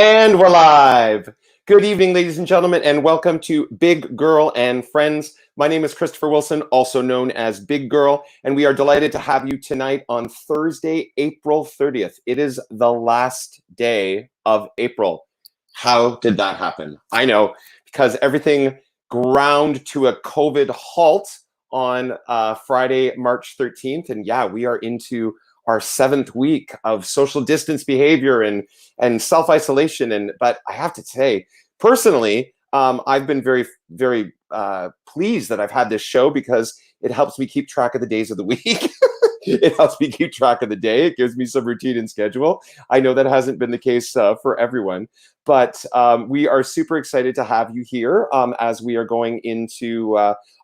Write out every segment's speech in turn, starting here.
And we're live. Good evening, ladies and gentlemen, and welcome to Big Girl and Friends. My name is Christopher Wilson, also known as Big Girl, and we are delighted to have you tonight on Thursday, April 30th. It is the last day of April. How did that happen? I know, because everything ground to a COVID halt on Friday, March 13th. And yeah, we are into our 7th week of social distance behavior and self-isolation. But I have to say, personally, I've been very pleased that I've had this show because it helps me keep track of the days of the week. It helps me keep track of the day. It gives me some routine and schedule. I know that hasn't been the case for everyone, but we are super excited to have you here as we are going into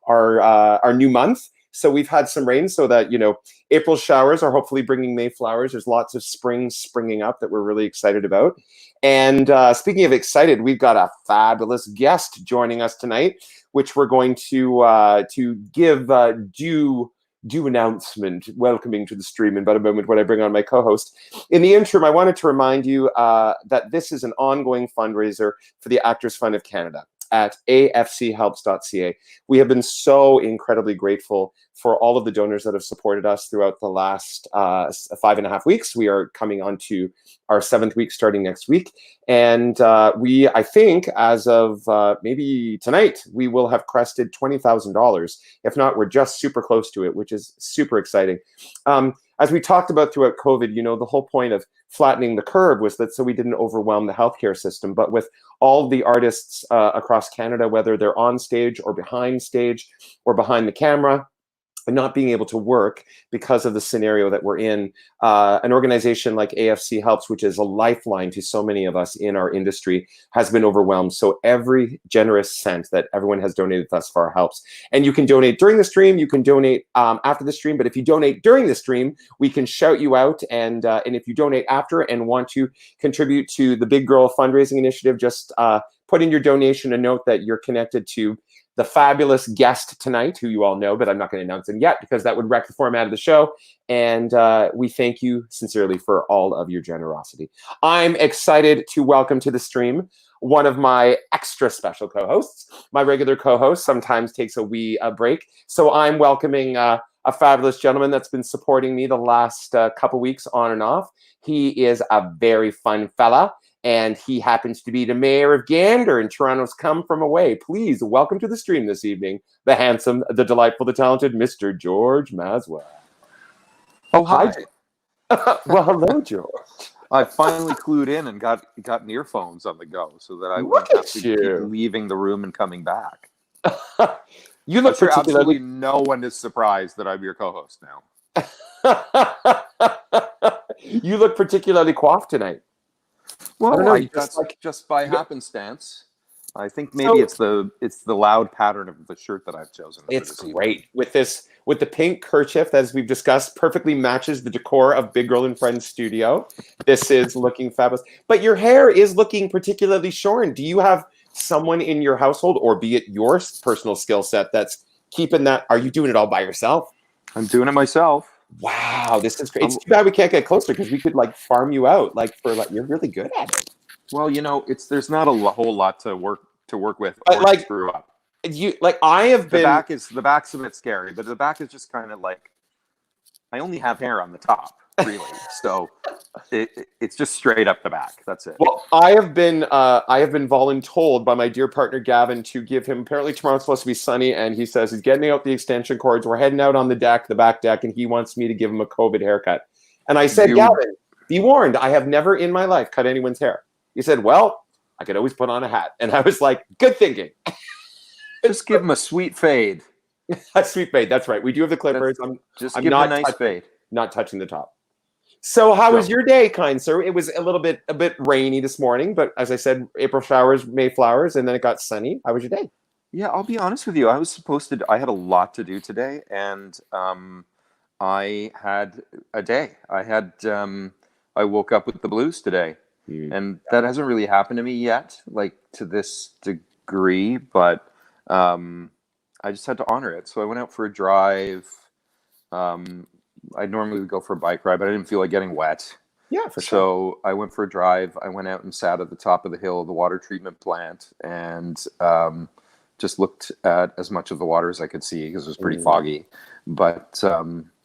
our new month. So we've had some rain, so that, April showers are hopefully bringing May flowers. There's lots of spring springing up that we're really excited about. And speaking of excited, we've got a fabulous guest joining us tonight, which we're going to give due announcement, welcoming to the stream in about a moment when I bring on my co-host. In the interim, I wanted to remind you that this is an ongoing fundraiser for the Actors Fund of Canada at afchelps.ca. We have been so incredibly grateful for all of the donors that have supported us throughout the last 5.5 weeks. We are coming on to our 7th week starting next week. And I think, as of maybe tonight, we will have crested $20,000. If not, we're just super close to it, which is super exciting. As we talked about throughout COVID, the whole point of flattening the curve was that so we didn't overwhelm the healthcare system. But with all the artists across Canada, whether they're on stage or behind the camera, and not being able to work because of the scenario that we're in, an organization like AFC Helps, which is a lifeline to so many of us in our industry, has been overwhelmed. So every generous cent that everyone has donated thus far helps. And you can donate during the stream, you can donate after the stream, but if you donate during the stream, we can shout you out. And if you donate after and want to contribute to the Big Girl fundraising initiative, just put in your donation a note that you're connected to the fabulous guest tonight, who you all know, but I'm not going to announce him yet because that would wreck the format of the show. And we thank you sincerely for all of your generosity. I'm excited to welcome to the stream one of my extra special co-hosts. My regular co-host sometimes takes a break. So I'm welcoming a fabulous gentleman that's been supporting me the last couple weeks on and off. He is a very fun fella. And he happens to be the mayor of Gander, and Toronto's come from away. Please welcome to the stream this evening, the handsome, the delightful, the talented Mr. George Maswell. Oh, hi. Well, hello, George. I finally clued in and got earphones on the go so that I wouldn't have to keep leaving the room and coming back. You look sure absolutely no one is surprised that I'm your co-host now. You look particularly coiffed tonight. Well, just by happenstance. I think maybe it's the loud pattern of the shirt that I've chosen. It's great with the pink kerchief, as we've discussed, perfectly matches the decor of Big Girl and Friends studio. This is looking fabulous, but your hair is looking particularly shorn. Do you have someone in your household, or be it your personal skill set, that's keeping that? Are you doing it all by yourself? I'm doing it myself. Wow, this is great. It's too bad we can't get closer because we could farm you out you're really good at it. Well, there's not a whole lot to work with or screw up. The back's a bit scary, but the back is just kind of I only have hair on the top, really. So it's just straight up the back. That's it. Well, I have been voluntold by my dear partner Gavin to give him. Apparently tomorrow's supposed to be sunny, and he says he's getting out the extension cords. We're heading out on the back deck, and he wants me to give him a COVID haircut. And I said, Gavin, be warned, I have never in my life cut anyone's hair. He said, well, I could always put on a hat. And I was like, good thinking. Just give him a sweet fade. A sweet fade, that's right. We do have the clippers. I'm give him a nice fade. Not touching the top. So how was your day, kind sir? It was a bit rainy this morning, but as I said, April showers, May flowers, and then it got sunny. How was your day? Yeah, I'll be honest with you. I had a lot to do today, and I had a day. I woke up with the blues today, and that hasn't really happened to me yet, to this degree, but I just had to honor it. So I went out for a drive. I normally would go for a bike ride, but I didn't feel like getting wet. Yeah, for sure. So I went for a drive. I went out and sat at the top of the hill of the water treatment plant and just looked at as much of the water as I could see because it was pretty foggy. But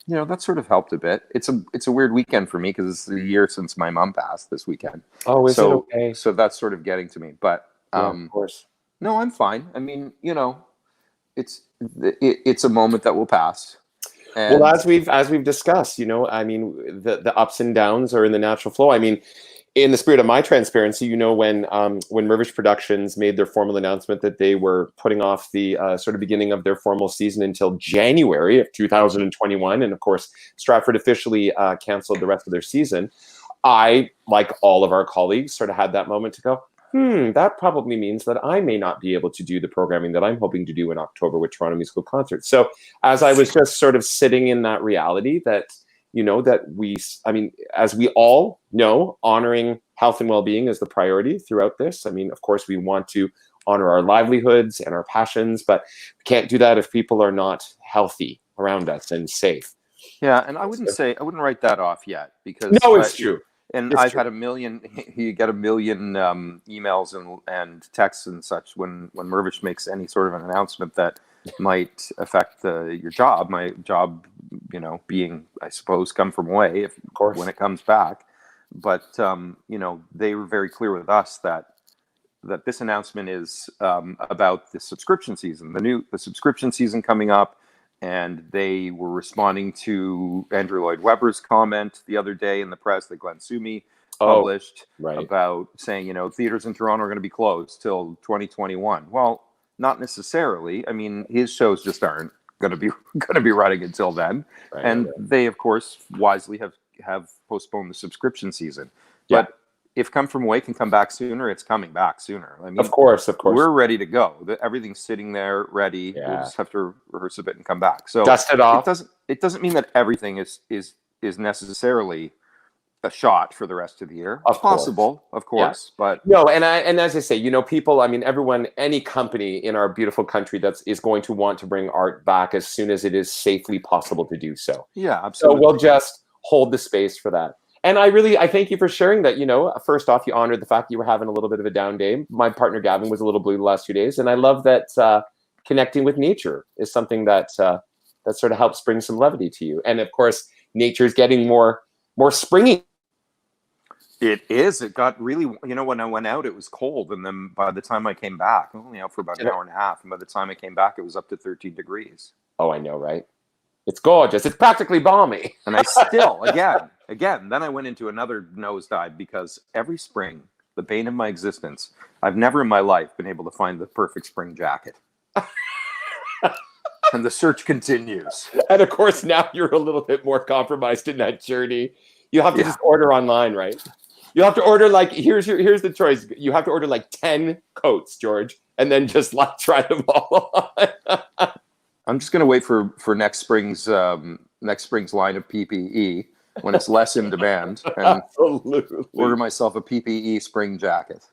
that sort of helped a bit. It's a weird weekend for me because it's the year since my mom passed this weekend. Oh, is it okay? So that's sort of getting to me. But of course. no, I'm fine. I mean, it's a moment that will pass. And well, as we've discussed, I mean, the ups and downs are in the natural flow. I mean, in the spirit of my transparency, when Mirvish Productions made their formal announcement that they were putting off the sort of beginning of their formal season until January of 2021, and of course, Stratford officially canceled the rest of their season, I, like all of our colleagues, sort of had that moment to go, that probably means that I may not be able to do the programming that I'm hoping to do in October with Toronto Musical Concerts. So as I was just sort of sitting in that reality that, as we all know, honoring health and well-being is the priority throughout this. I mean, of course, we want to honor our livelihoods and our passions, but we can't do that if people are not healthy around us and safe. Yeah, and I wouldn't write that off yet because no, it's true. And it's I've true. had a million. You get a million emails and texts and such when Mirvish makes any sort of an announcement that might affect your job. My job, being, I suppose, come from away, of course, when it comes back. But they were very clear with us that this announcement is about the subscription season, the subscription season coming up. And they were responding to Andrew Lloyd Webber's comment the other day in the press that Glenn Sumi published about saying, theaters in Toronto are going to be closed till 2021. Well, not necessarily. I mean, his shows just aren't going to be running until then. And they, of course, wisely have postponed the subscription season. Yeah. But if Come From Away can come back sooner, it's coming back sooner. I mean, of course, we're ready to go. Everything's sitting there ready. Yeah. We'll just have to rehearse a bit and come back. So dust it off. It doesn't mean that everything is necessarily a shot for the rest of the year. It's possible, of course, but no. And as I say, people. I mean, everyone, any company in our beautiful country is going to want to bring art back as soon as it is safely possible to do so. Yeah, absolutely. So we'll just hold the space for that. And I thank you for sharing that. First off, you honored the fact that you were having a little bit of a down day. My partner Gavin was a little blue the last 2 days, and I love that connecting with nature is something that sort of helps bring some levity to you. And of course, nature's getting more springy. It is. It got really. When I went out, it was cold, and then by the time I came back, I'm only out for about an hour and a half, and by the time I came back, it was up to 13 degrees. Oh, I know, right? It's gorgeous. It's practically balmy. And I still, again, then I went into another nosedive because every spring, the bane of my existence, I've never in my life been able to find the perfect spring jacket. And the search continues. And of course, now you're a little bit more compromised in that journey. You have to just order online, right? You have to order here's the choice. You have to order 10 coats, George, and then just try them all on. I'm just going to wait for next spring's line of PPE when it's less in demand and order myself a PPE spring jacket.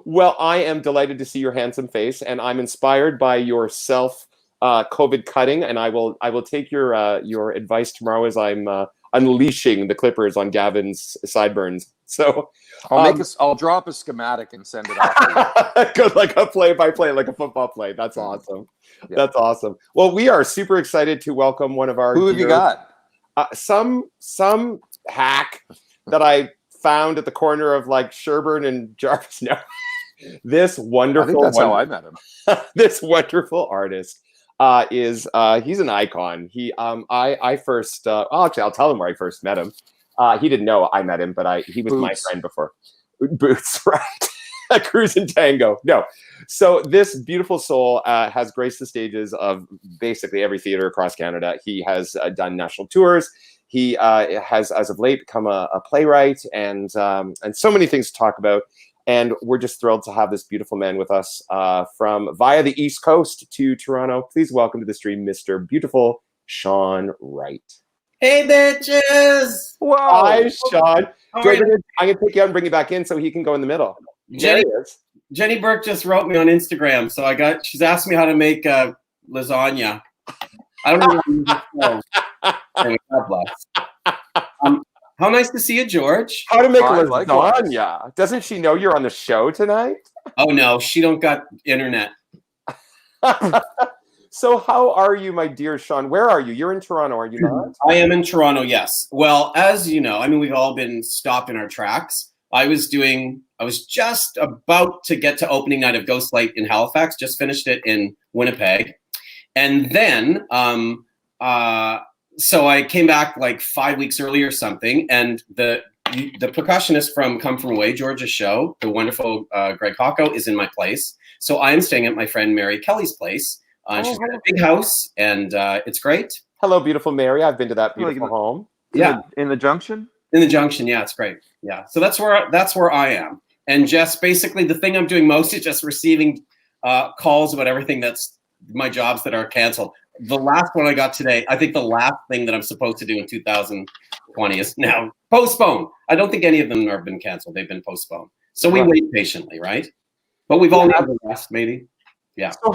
Well, I am delighted to see your handsome face, and I'm inspired by your COVID cutting, and I will take your advice tomorrow as I'm unleashing the clippers on Gavin's sideburns. So I'll draw up a schematic and send it off. Good, like a play-by-play, like a football play. That's awesome. Yeah. That's awesome. Well, we are super excited to welcome one of our. Who have you got? Some hack that I found at the corner of Sherburne and Jarvis. No, this wonderful. I think that's how I met him. This wonderful artist he's an icon. I first actually I'll tell him where I first met him. He didn't know I met him, but he was my friend before. Boots, right? A cruise and tango. No. So this beautiful soul has graced the stages of basically every theater across Canada. He has done national tours. He has, as of late, become a playwright and so many things to talk about. And we're just thrilled to have this beautiful man with us from via the East Coast to Toronto. Please welcome to the stream, Mr. Beautiful SHAWN WRIGHT. Hey, bitches! Whoa! Hi, Sean. I'm going to take you out and bring you back in so he can go in the middle. Jenny Burke just wrote me on Instagram, so she's asked me how to make lasagna. I don't know. God bless. How nice to see you, George. How to make Likewise. lasagna. Doesn't she know you're on the show tonight? Oh no, she don't got internet. So how are you, my dear Sean? Where are you? You're in Toronto, are you not? I am in Toronto, yes. Well, as you know, I mean, we've all been stopped in our tracks. I was just about to get to opening night of Ghostlight in Halifax, just finished it in Winnipeg. And then, so I came back like 5 weeks earlier or something, and the percussionist from Come From Away, George's show, the wonderful Greg Hocko, is in my place. So I'm staying at my friend Mary Kelly's place. She's got a big house, and it's great. Hello, beautiful Mary. I've been to that beautiful home. Yeah, in the Junction. In the Junction, yeah, it's great. Yeah, so that's where I am, and just basically the thing I'm doing most is just receiving calls about everything that's my jobs that are canceled. The last one I got today, I think the last thing that I'm supposed to do in 2020 is now postponed. I don't think any of them have been canceled. They've been postponed. So we wait patiently, right? But we've all needed the rest, maybe. Yeah. So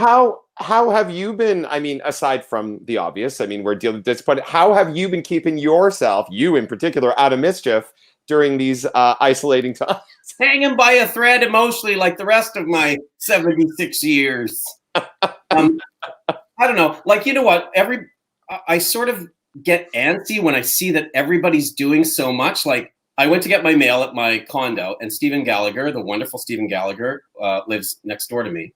how have you been, I mean, aside from the obvious, I mean, we're dealing with this, but how have you been keeping yourself, you in particular, out of mischief during these isolating times? Hanging by a thread emotionally like the rest of my 76 years. I don't know. Like, you know what? I sort of get antsy when I see that everybody's doing so much. Like, I went to get my mail at my condo, and Stephen Gallagher, the wonderful Stephen Gallagher, lives next door to me.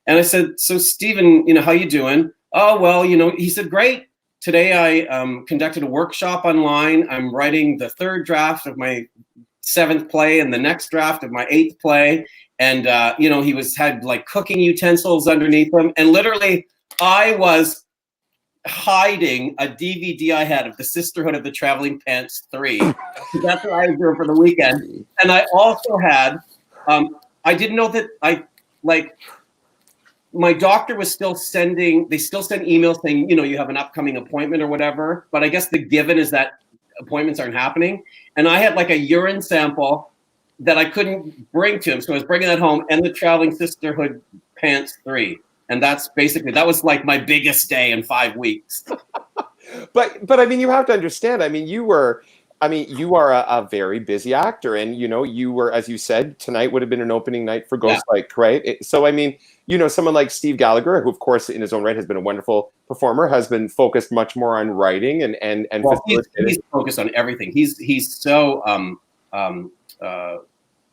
And I said, so Stephen, you know, how you doing? Oh, well, you know, he said, great. Today I conducted a workshop online. I'm writing the 3rd draft of my 7th play and the next draft of my 8th play. And, you know, he had like cooking utensils underneath him. And literally I was hiding a DVD I had of The Sisterhood of the Traveling Pants 3. That's what I was doing for the weekend. And I also had, I didn't know that my doctor was still they still send emails saying, you know, you have an upcoming appointment or whatever. But I guess the given is that appointments aren't happening. And I had like a urine sample that I couldn't bring to him. So I was bringing that home, and the Traveling Sisterhood Pants 3. And that was like my biggest day in 5 weeks. But I mean, you have to understand, I mean, you are a very busy actor, and, you know, you were, as you said, tonight would have been an opening night for Ghostlight, right? So, I mean, you know, someone like Steve Gallagher, who, of course, in his own right has been a wonderful performer, has been focused much more on writing and he's focused on everything. He's so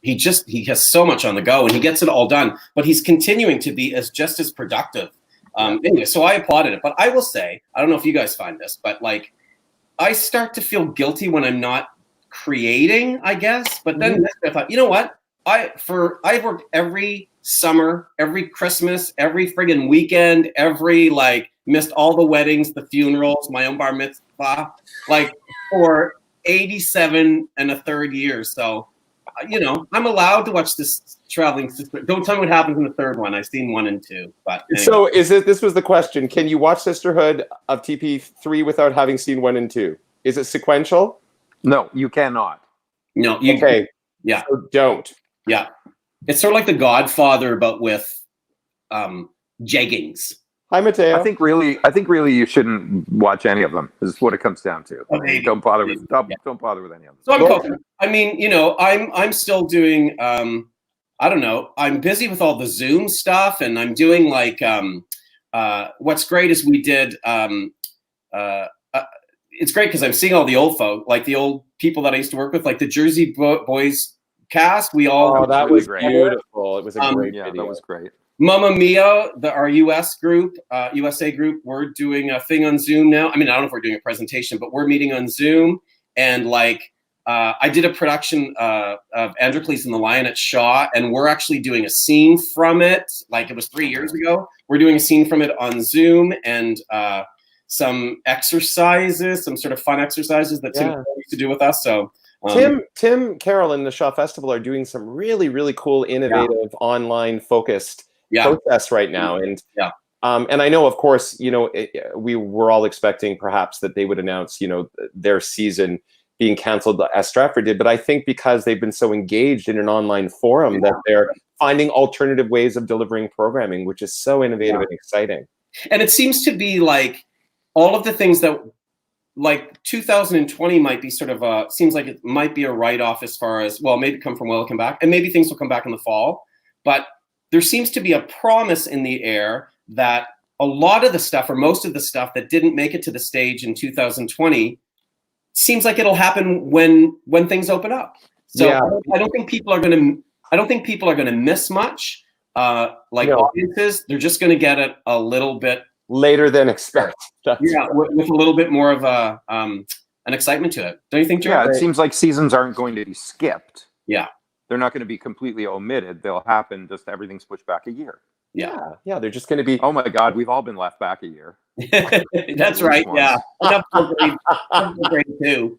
he has so much on the go, and he gets it all done, but he's continuing to be just as productive. Anyway, so I applauded it. But I will say, I don't know if you guys find this, but like, I start to feel guilty when I'm not creating, I guess. But then I thought, you know what? I've worked every summer, every Christmas, every friggin' weekend, missed all the weddings, the funerals, my own bar mitzvah, like for 87 and a third years. So, you know, I'm allowed to watch this Traveling Sister. Don't tell me what happens in the 3rd one. I've seen 1 and 2. But anyway. So this was the question. Can you watch Sisterhood of TP3 without having seen 1 and 2? Is it sequential? No, you cannot. No. Okay. Yeah. So don't. Yeah. It's sort of like The Godfather, but with jeggings. Hi, Mateo. I think really you shouldn't watch any of them. Is what it comes down to. Okay. Don't bother with any of them. So I'm coping. I mean, you know, I'm still doing. I don't know. I'm busy with all the Zoom stuff, and I'm doing like. What's great is we did. It's great because I'm seeing all the old folk, like the old people that I used to work with, like the Jersey Boys cast. We all. Oh, that was beautiful. It was a great video. That was great. Mamma Mia, our USA group, we're doing a thing on Zoom now. I mean, I don't know if we're doing a presentation, but we're meeting on Zoom. And like, I did a production of Androcles and the Lion at Shaw, and we're actually doing a scene from it. Like, it was 3 years ago. We're doing a scene from it on Zoom, and some exercises, some sort of fun exercises that Tim used to do with us. So Tim Carroll and the Shaw Festival are doing some really, really cool, innovative, online focused protests right now. And and I know, of course, you know, we were all expecting perhaps that they would announce, you know, their season being canceled as Stratford did. But I think because they've been so engaged in an online forum that they're finding alternative ways of delivering programming, which is so innovative and exciting. And it seems to be like all of the things that like 2020 might be sort of seems like it might be a write-off as far as, well, maybe Come From Will come back, and maybe things will come back in the fall. But there seems to be a promise in the air that a lot of the stuff, or most of the stuff that didn't make it to the stage in 2020, seems like it'll happen when things open up. So Yeah. I don't think people are going to miss much. Audiences, they're just going to get it a little bit later than expected. With a little bit more of an excitement to it. Don't you think, Joe? Yeah, it seems like seasons aren't going to be skipped. Yeah. They're not going to be completely omitted. They'll happen, just everything's pushed back a year. Yeah. They're just going to be. Oh my God, we've all been left back a year. That's right. Yeah. Enough for grade 2.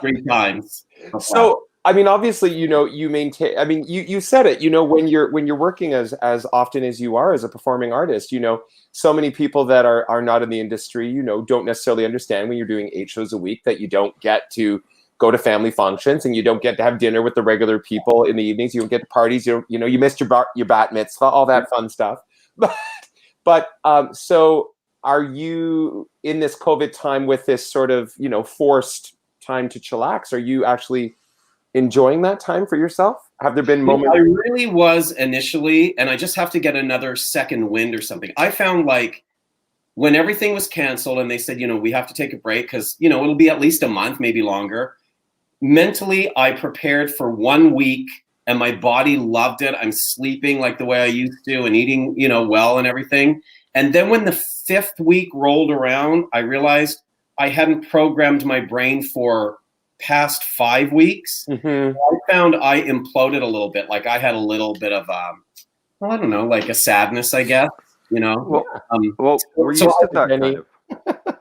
3 times. So, I mean, obviously, you maintain. I mean, you said it. When you're working as often as you are as a performing artist, so many people that are not in the industry, don't necessarily understand when you're doing 8 shows a week that you don't get to go to family functions and you don't get to have dinner with the regular people in the evenings. You don't get to parties. You missed your bat mitzvah, all that fun stuff. But so are you in this COVID time with this sort of forced time to chillax? Are you actually enjoying that time for yourself? Have there been moments? I really was initially, and I just have to get another second wind or something. I found like when everything was canceled and they said, we have to take a break because, it'll be at least a month, maybe longer. Mentally, I prepared for 1 week and my body loved it. I'm sleeping like the way I used to and eating, well and everything. And then when the 5th week rolled around, I realized I hadn't programmed my brain for past 5 weeks. Mm-hmm. I found I imploded a little bit. Like I had a little bit of, I don't know, like a sadness, I guess, Well, we're used to that kind of.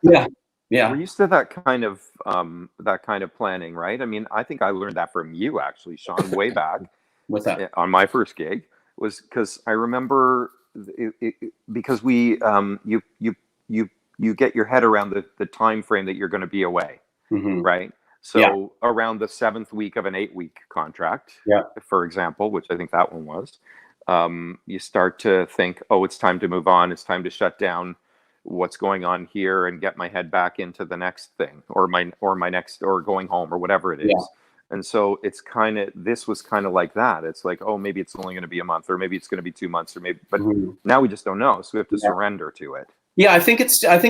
Yeah. We're used to that kind of planning, right? I mean, I think I learned that from you, actually, Sean, way back. What's that? On my first gig was because I remember because we you get your head around the time frame that you're going to be away, right? So around the 7th week of an 8-week contract, for example, which I think that one was, you start to think, oh, it's time to move on. It's time to shut down what's going on here and get my head back into the next thing or my next or going home or whatever it is. Yeah. And so it's this was kind of like that. It's like, oh, maybe it's only going to be a month or maybe it's going to be 2 months or maybe, but now we just don't know. So we have to surrender to it. Yeah, I think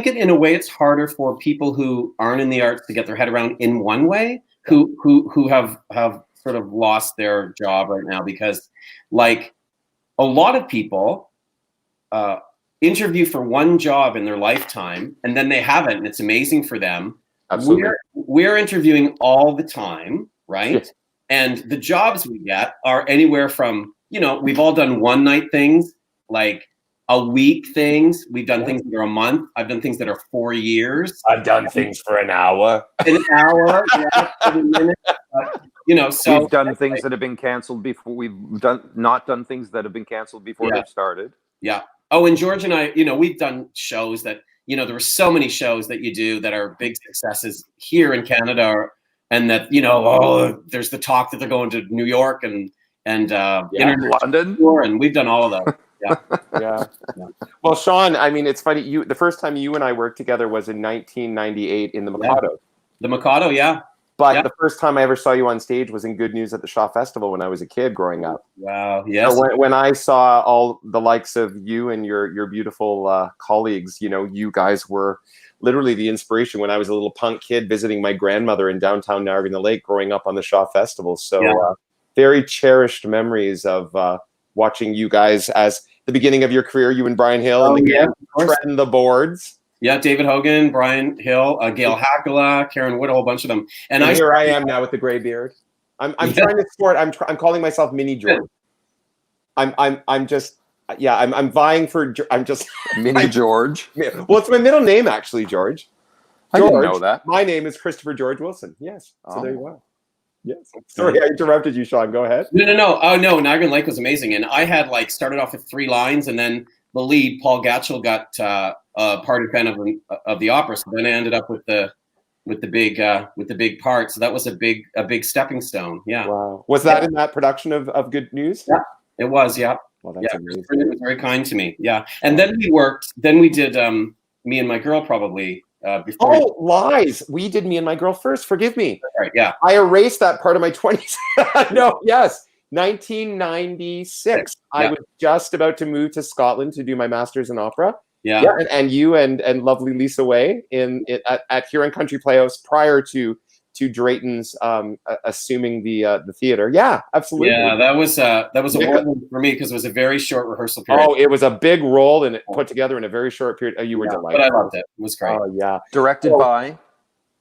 in a way it's harder for people who aren't in the arts to get their head around in one way, who have sort of lost their job right now, because like a lot of people interview for one job in their lifetime and then they haven't, and it's amazing for them. Absolutely. We're interviewing all the time, right? Yes. And the jobs we get are anywhere from, we've all done one night things, like a week things. We've done things that are a month. I've done things that are 4 years. I've done things for an hour. An hour, 30 minutes. So we've done things that have been canceled before. We've not done things that have been canceled before they've started. Yeah. Oh, and George and I, we've done shows that, there were so many shows that you do that are big successes here in Canada, and that, there's the talk that they're going to New York and London, and we've done all of those. Yeah. Well, Sean, I mean, it's funny. The first time you and I worked together was in 1998 in the Mikado. The Mikado, yeah. But the first time I ever saw you on stage was in Good News at the Shaw Festival when I was a kid growing up. Wow, yes. So when I saw all the likes of you and your beautiful colleagues, you guys were literally the inspiration when I was a little punk kid visiting my grandmother in downtown Niagara-on-the-Lake growing up on the Shaw Festival. So very cherished memories of watching you guys as the beginning of your career, you and Brian Hill, and treading the boards. Yeah, David Hogan, Brian Hill, Gail Hakala, Karen Wood, a whole bunch of them. And here I am now with the gray beard. I'm trying to sport. I'm calling myself Mini George. I'm just I'm vying for. I'm just Mini George. Well, it's my middle name actually, George. I didn't know that. My name is Christopher George Wilson. Yes. So there you go. Yes. Sorry, I interrupted you, Sean. Go ahead. No. Oh no, Niagara-on-the-Lake was amazing, and I had started off with 3 lines, and then the lead, Paul Gatchell, got a party fan of the opera. So then I ended up with the big part. So that was a big stepping stone. Yeah. Wow. Was that in that production of Good News? Yeah, it was. Yeah. Well, that's amazing. It was very kind to me. Yeah. And then we did me and my girl probably before. Oh, lies. We did Me and My Girl First. Forgive me. Right, yeah. I erased that part of my 20s. No, yes. 1996. Yeah. I was just about to move to Scotland to do my master's in opera. Yeah. Yeah, and you and lovely Lisa Way at Huron Country Playhouse prior to Drayton's assuming the theater. Yeah, absolutely. Yeah, that was a whirlwind for me because it was a very short rehearsal period. Oh, it was a big role and it put together in a very short period. Oh, you were delighted. But I loved it. It was great. Oh yeah. Directed by?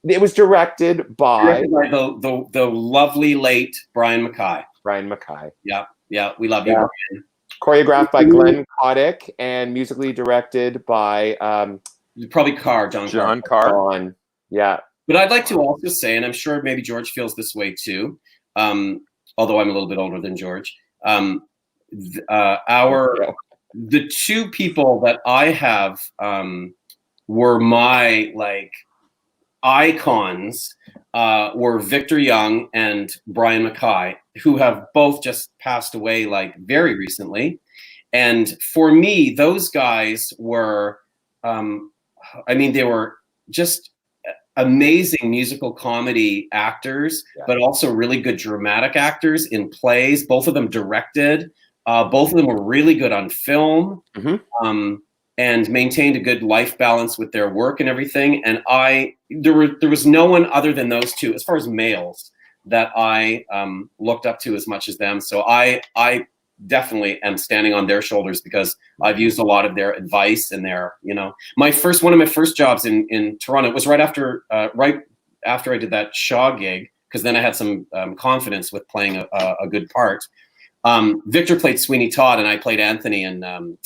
It was directed by the lovely late Brian Mackay. Brian Mackay. Yeah, we love you, Brian. Choreographed by Glenn Kotick and musically directed by probably John Carr. Yeah. But I'd like to also say, and I'm sure maybe George feels this way too, although I'm a little bit older than George. The two people that I have were my like icons were Victor Young and Brian Mackay, who have both just passed away like very recently. And for me, those guys were, they were just amazing musical comedy actors, but also really good dramatic actors in plays. Both of them directed. Both of them were really good on film. And maintained a good life balance with their work and everything. And there was no one other than those two, as far as males, that I looked up to as much as them. So I definitely am standing on their shoulders because I've used a lot of their advice and their, one of my first jobs in Toronto was right after I did that Shaw gig, because then I had some confidence with playing a good part. Victor played Sweeney Todd and I played Anthony in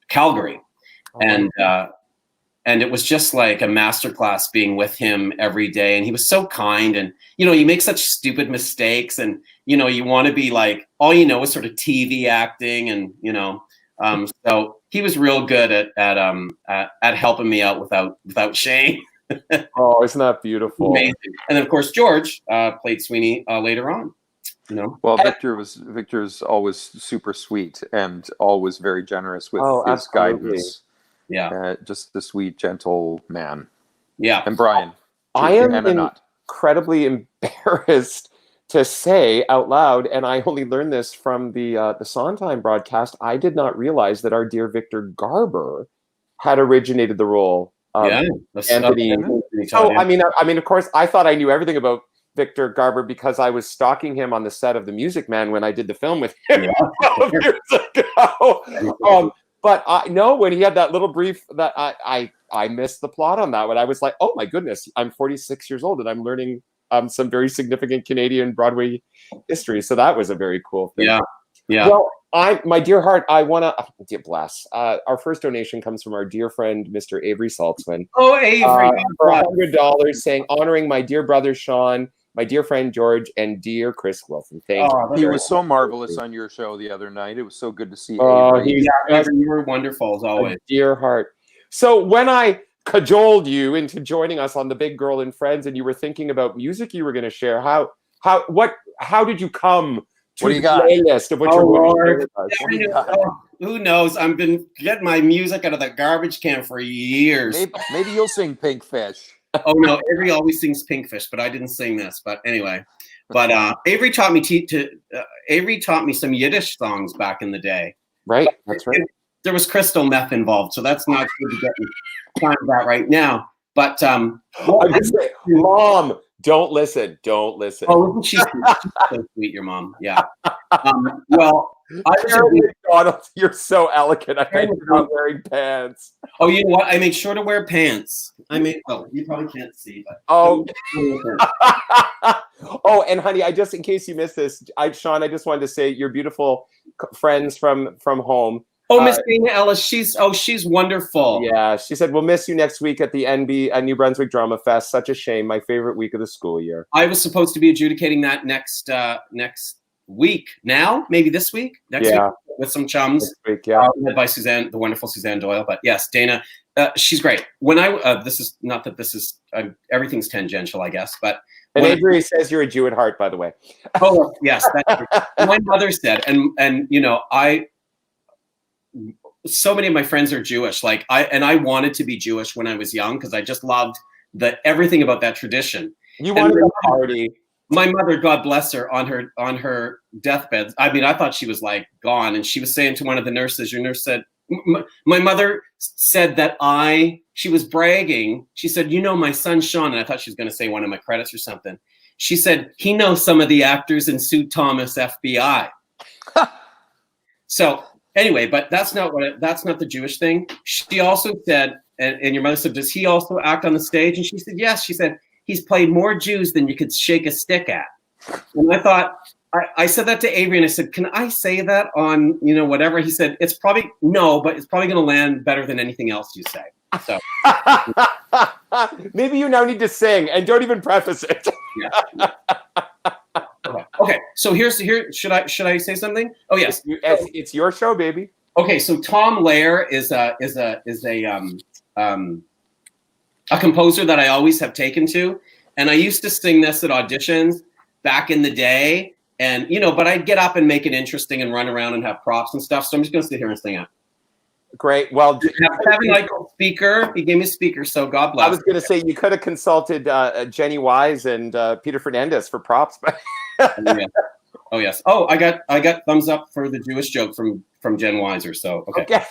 Calgary. And it was just like a masterclass being with him every day. And he was so kind. And, you make such stupid mistakes and, you want to be like, all is sort of TV acting. And, so he was real good at helping me out without shame. Oh, isn't that beautiful? Amazing. And then of course, George played Sweeney later on. Well, Victor's always super sweet and always very generous with his guidance. Yeah, just the sweet, gentle man. Yeah, and Brian. I am incredibly embarrassed to say out loud, and I only learned this from the Sondheim broadcast. I did not realize that our dear Victor Garber had originated the role of Anthony. So, I mean, of course, I thought I knew everything about Victor Garber because I was stalking him on the set of The Music Man when I did the film with him years ago. But no, when he had that little brief that I missed the plot on that one. I was like, oh my goodness, I'm 46 years old and I'm learning some very significant Canadian Broadway history. So that was a very cool thing. Yeah. Well, my dear heart, I want to bless. Our first donation comes from our dear friend, Mr. Avery Saltzman. Oh, Avery. For $100 saying, honoring my dear brother, Sean, my dear friend George, and dear Chris Wilson. Thank you. He was so marvelous on your show the other night. It was so good to see Avery. You were wonderful as always. Dear heart. So when I cajoled you into joining us on The Big Girl and Friends, and you were thinking about music you were going to share, how did you come to the playlist of what you're going to share? Who knows? I've been getting my music out of the garbage can for years. Maybe you'll sing Pink Fish. Oh no, Avery always sings Pink Fish, but I didn't sing this. But anyway, Avery taught me some Yiddish songs back in the day. Right, that's right. There was crystal meth involved, so that's not good to get time of that right now. But Mom, don't listen. Don't listen. Oh, she's so sweet, your mom. Yeah. Well, you're so elegant. I think you're not wearing pants. Oh, you know what? I made sure to wear pants. You probably can't see, but oh, and honey, in case you missed this, Sean, I just wanted to say your beautiful friends from home. Oh, Miss Dana Ellis, she's wonderful. Yeah, she said we'll miss you next week at the New Brunswick Drama Fest. Such a shame. My favorite week of the school year. I was supposed to be adjudicating that next week. Now, maybe this week. Next week with some chums. Next week, led by Suzanne, the wonderful Suzanne Doyle. But yes, Dana, she's great. When this is not that this is everything's tangential, I guess, but. And Avery says you're a Jew at heart, by the way. Oh yes, that's my mother said, and so many of my friends are Jewish. Like I wanted to be Jewish when I was young because I just loved everything about that tradition. You wanted a party. My mother, God bless her, on her deathbed. I mean, I thought she was like gone, and she was saying to one of the nurses, your nurse said, my mother said that she was bragging. She said, you know, my son Sean, and I thought she was going to say one of my credits or something. She said, he knows some of the actors in Sue Thomas FBI. So anyway, but that's not the Jewish thing. She also said, and your mother said, does he also act on the stage? And she said, yes. She said, he's played more Jews than you could shake a stick at. And I thought, I said that to Avery, and I said, can I say that on, you know, whatever? He said, it's probably, no, but it's probably going to land better than anything else you say. So maybe you now need to sing and don't even preface it. Yeah. Okay. So here, should I say something? Oh yes. It's your show, baby. Okay. So Tom Lehrer is a composer that I always have taken to. And I used to sing this at auditions back in the day. And, you know, but I'd get up and make it interesting and run around and have props and stuff. So I'm just going to sit here and sing it. Great. Well, Kevin Michael speaker. He gave me a speaker. So God bless. I was going to say you could have consulted Jenny Wise and Peter Fernandez for props. But Oh yes. Oh, I got thumbs up for the Jewish joke from Jen Weiser. So okay.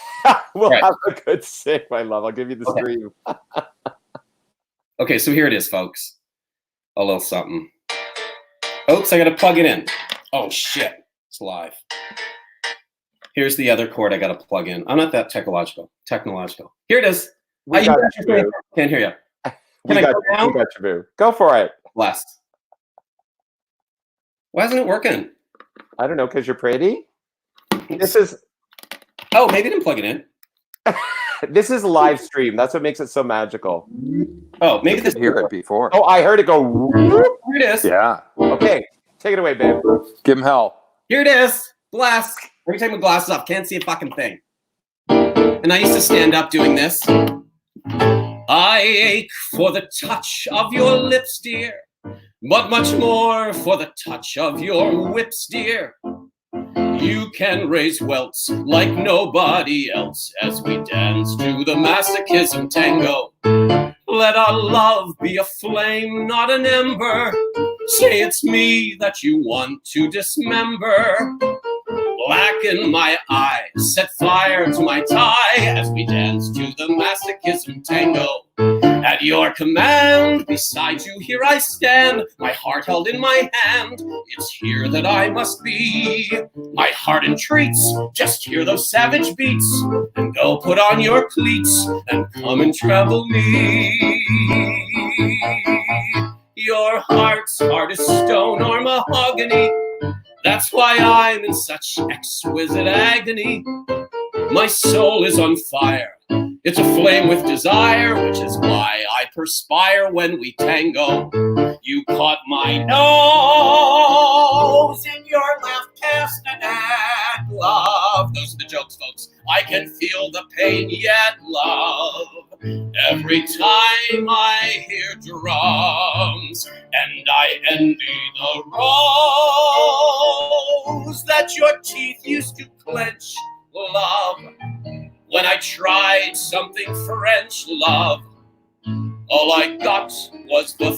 We'll have a good sing, my love. I'll give you the stream. Okay, so here it is, folks. A little something. Oops, I got to plug it in. Oh shit, it's live. Here's the other cord I got to plug in. I'm not that technological. Here it is. Can't hear you. We got your boo. Go for it. Blessed. Why isn't it working? I don't know, because you're pretty. This is. Oh, maybe I didn't plug it in. This is live stream. That's what makes it so magical. Oh, maybe this. Hear it before. Oh, I heard it go. Here it is. Yeah. Okay, take it away, babe. Give him hell. Here it is. Bless. Let me take my glasses off. Can't see a fucking thing. And I used to stand up doing this. I ache for the touch of your lips, dear, but much more for the touch of your whips, dear. You can raise welts like nobody else as we dance to the masochism tango. Let our love be a flame, not an ember. Say it's me that you want to dismember. Blacken my eyes, set fire to my tie as we dance to the masochism tango. At your command, beside you here I stand, my heart held in my hand. It's here that I must be. My heart entreats, just hear those savage beats, and go put on your cleats and come and travel me. Your heart's hard as stone or mahogany. That's why I'm in such exquisite agony. My soul is on fire. It's aflame with desire, which is why I perspire when we tango. You caught my nose in your left castanet, love. Those are the jokes, folks. I can feel the pain yet, love. Every time I hear drums, and I envy the rose that your teeth used to clench, love. When I tried something French, love, all I got was the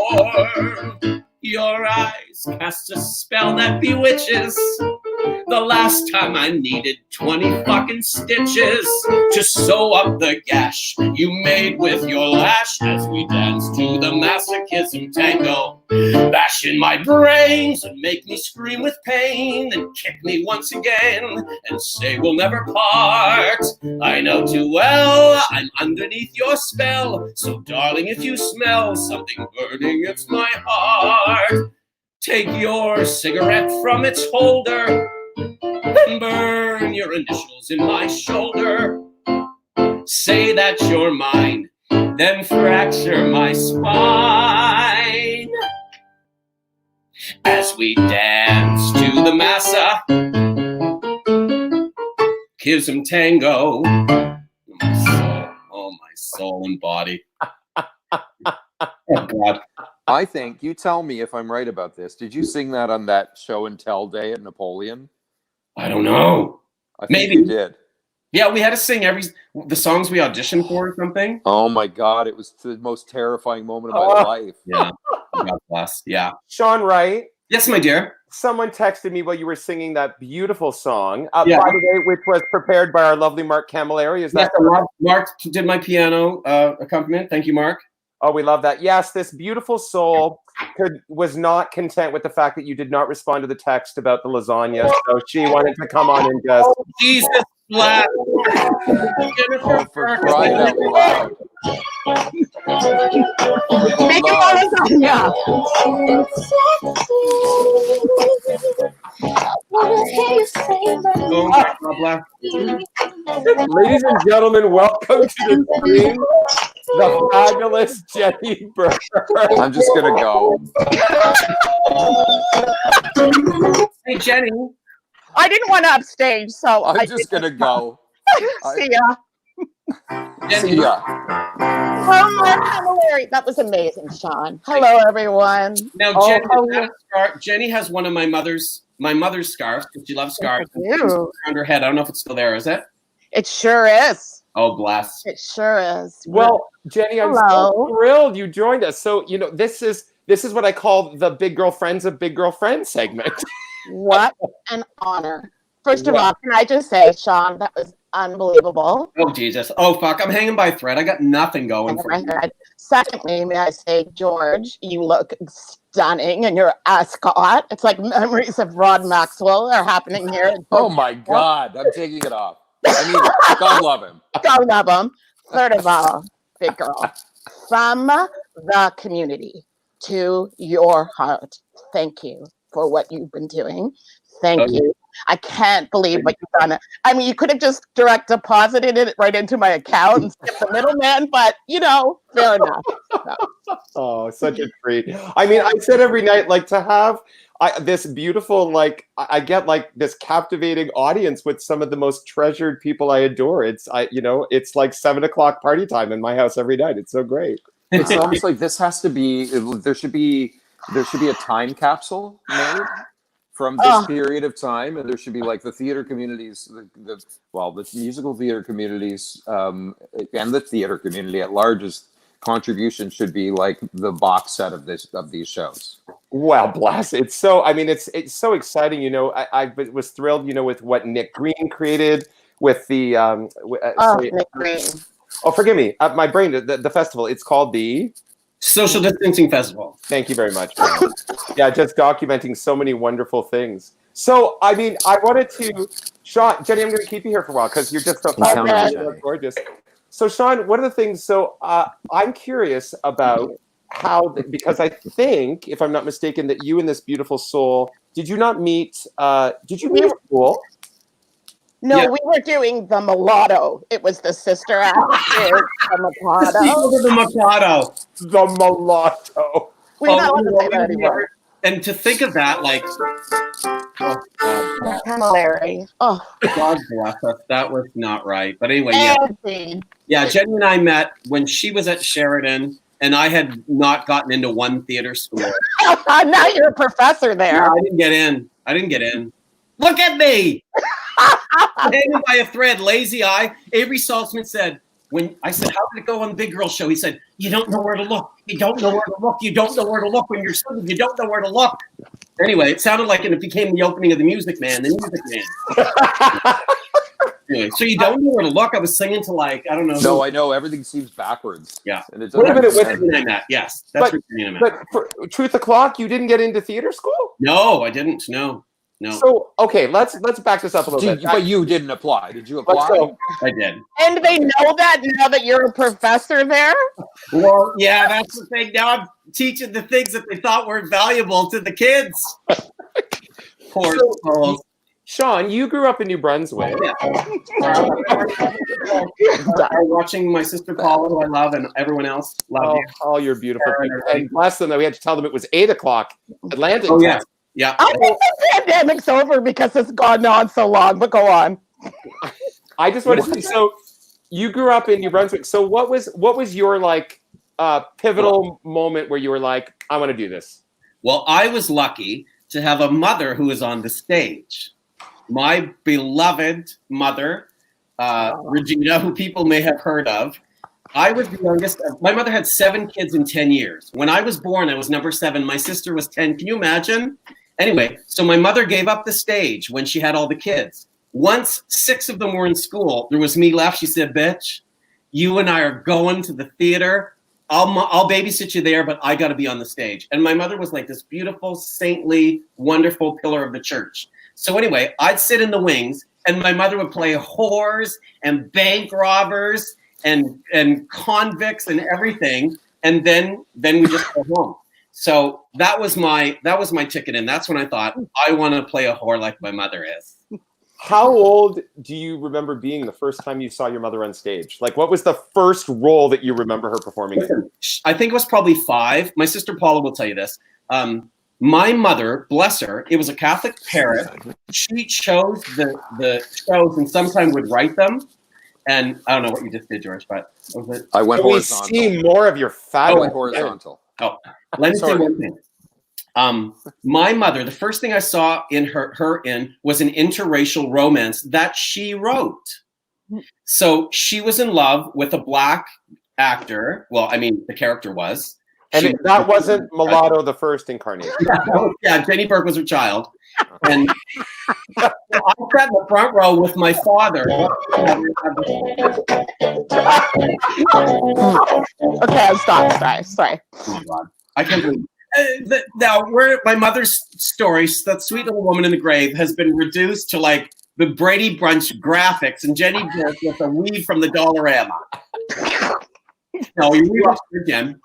thorn. Your eyes cast a spell that bewitches. The last time I needed 20 fucking stitches to sew up the gash you made with your lash as we dance to the masochism tango. Bash in my brains and make me scream with pain and kick me once again and say we'll never part. I know too well I'm underneath your spell, so darling, if you smell something burning, it's my heart. Take your cigarette from its holder and burn your initials in my shoulder. Say that you're mine, then fracture my spine as we dance to the masochism tango. Oh, my soul and body. Oh, God. I think, you tell me if I'm right about this. Did you sing that on that show and tell day at Napoleon? I don't know. I think Maybe. you did. Yeah, we had to sing the songs we auditioned for or something. Oh my God, it was the most terrifying moment of my life. Yeah. God bless. Yeah. Shawn Wright. Yes, my dear. Someone texted me while you were singing that beautiful song, Yeah. by the way, which was prepared by our lovely Mark Camilleri. Is that Mark did my piano accompaniment. Thank you, Mark. Oh, we love that. Yes, this beautiful soul was not content with the fact that you did not respond to the text about the lasagna, so she wanted to come on and just. Oh, Jesus, bless. Oh, for crying out loud. Make it all lasagna. Oh, my God, bless. Ladies and gentlemen, welcome to the stream, the fabulous Jenny Burr. I'm just gonna go. Hey, Jenny. I didn't want to upstage, so I'm just gonna go. See ya. Jenny. See ya. Oh, Mark Camilleri. That was amazing, Shawn. Hello, everyone. Now, Jenny has one of my mother's scarves because she loves scarves. Around her head. I don't know if it's still there. Is it? It sure is. Oh, bless. It sure is. Well, Jenny, I'm so thrilled you joined us. So, this is what I call the Big Girl Friends of Big Girl Friends segment. What an honor. First of all, can I just say, Shawn, that was unbelievable. Oh, Jesus. Oh, fuck. I'm hanging by a thread. I got nothing going for me. Secondly, may I say, George, you look stunning in your ascot. It's like memories of Rod Maxwell are happening here. Oh, my God. I'm taking it off. I mean, God love him. God love him. Third of all, big girl, from the community to your heart, thank you for what you've been doing. Thank you. I can't believe what you've done. I mean, you could have just direct deposited it right into my account and skipped the middleman, but fair enough. Oh, such a treat. I mean, I said every night, to have this beautiful, I get this captivating audience with some of the most treasured people I adore. It's like 7 o'clock party time in my house every night. It's so great. It's almost like this has to be. There should be a time capsule made from this period of time, and there should be the theater communities, the musical theater communities, and the theater community at large's contribution should be the box set of these shows. Well, blast! It's so. I mean, it's so exciting. I was thrilled. With what Nick Green created with the. Nick Green. Oh, forgive me. My brain. The festival. It's called the Social Distancing Festival. Thank you very much. Yeah, just documenting so many wonderful things. So, I mean, I wanted to, Shawn, Jenny, I'm going to keep you here for a while because you're just so fabulous, gorgeous. So, Shawn, what are the things? So, I'm curious about how, because I think, if I'm not mistaken, that you and this beautiful soul, did you meet at school? No, we were doing the mulatto. It was the sister act. The mulatto. The mulatto. The mulatto. We don't want to say that anymore. And to think of that, Camilleri. Oh, God bless us. That was not right. But anyway, yeah, Jenny and I met when she was at Sheridan, and I had not gotten into one theater school. Now you're a professor there. No, I didn't get in. Look at me. Hanging by a thread, lazy eye. Avery Saltzman said, when I said, how did it go on the Big Girl Show? He said, you don't know where to look. You don't know where to look. You don't know where to look when you're singing. You don't know where to look. Anyway, it sounded like it became the opening of The Music Man. Anyway, so you don't know where to look. I was singing to I don't know. No, I know. Everything seems backwards. Yeah. And it's Yes. That's what I meant. But for Truth O'Clock, you didn't get into theater school? No, I didn't. No. So, okay, let's back this up a little bit. But you didn't apply. Did you apply? I did. And they know that now that you're a professor there? Well, yeah, that's the thing. Now I'm teaching the things that they thought were valuable to the kids. Poor souls. Shawn, you grew up in New Brunswick. Watching my sister Paula, who I love, and everyone else. Love you. All your beautiful people. And bless them that we had to tell them it was 8 o'clock Atlantic time. Yeah. Yeah. I think the pandemic's over because it's gone on so long, but go on. I just want to see, so you grew up in New Brunswick. So what was your pivotal moment where you were like, I want to do this? Well, I was lucky to have a mother who was on the stage. my beloved mother, Regina, who people may have heard of. I was the youngest. My mother had 7 kids in 10 years. When I was born, I was number 7. My sister was 10. Can you imagine? Anyway, so my mother gave up the stage when she had all the kids. Once 6 of them were in school, there was me left. She said, bitch, you and I are going to the theater. I'll babysit you there, but I got to be on the stage. And my mother was like this beautiful, saintly, wonderful pillar of the church. So anyway, I'd sit in the wings and my mother would play whores and bank robbers and convicts and everything, and then we just go home. So that was my ticket in. That's when I thought I want to play a whore like my mother is. How old do you remember being the first time you saw your mother on stage? Like, what was the first role that you remember her performing in? I think it was probably 5. My sister Paula will tell you this. My mother, bless her, it was a Catholic parish. She chose the shows and sometimes would write them. And I don't know what you just did, George, but I went Can we horizontal. see more of your fat? I went horizontal. Oh, let me say one thing. My mother, the first thing I saw in her in was an interracial romance that she wrote. So she was in love with a black actor. Well, I mean, the character was. And that wasn't Mulatto the first incarnation. Yeah, Jenny Burke was her child. And I sat in the front row with my father. Okay, stop. Sorry. Oh, God. I can't believe now my mother's story, that sweet little woman in the grave, has been reduced to like the Brady Bunch graphics and Jenny Burke with a weave from the Dollarama. No, you rewatched it again.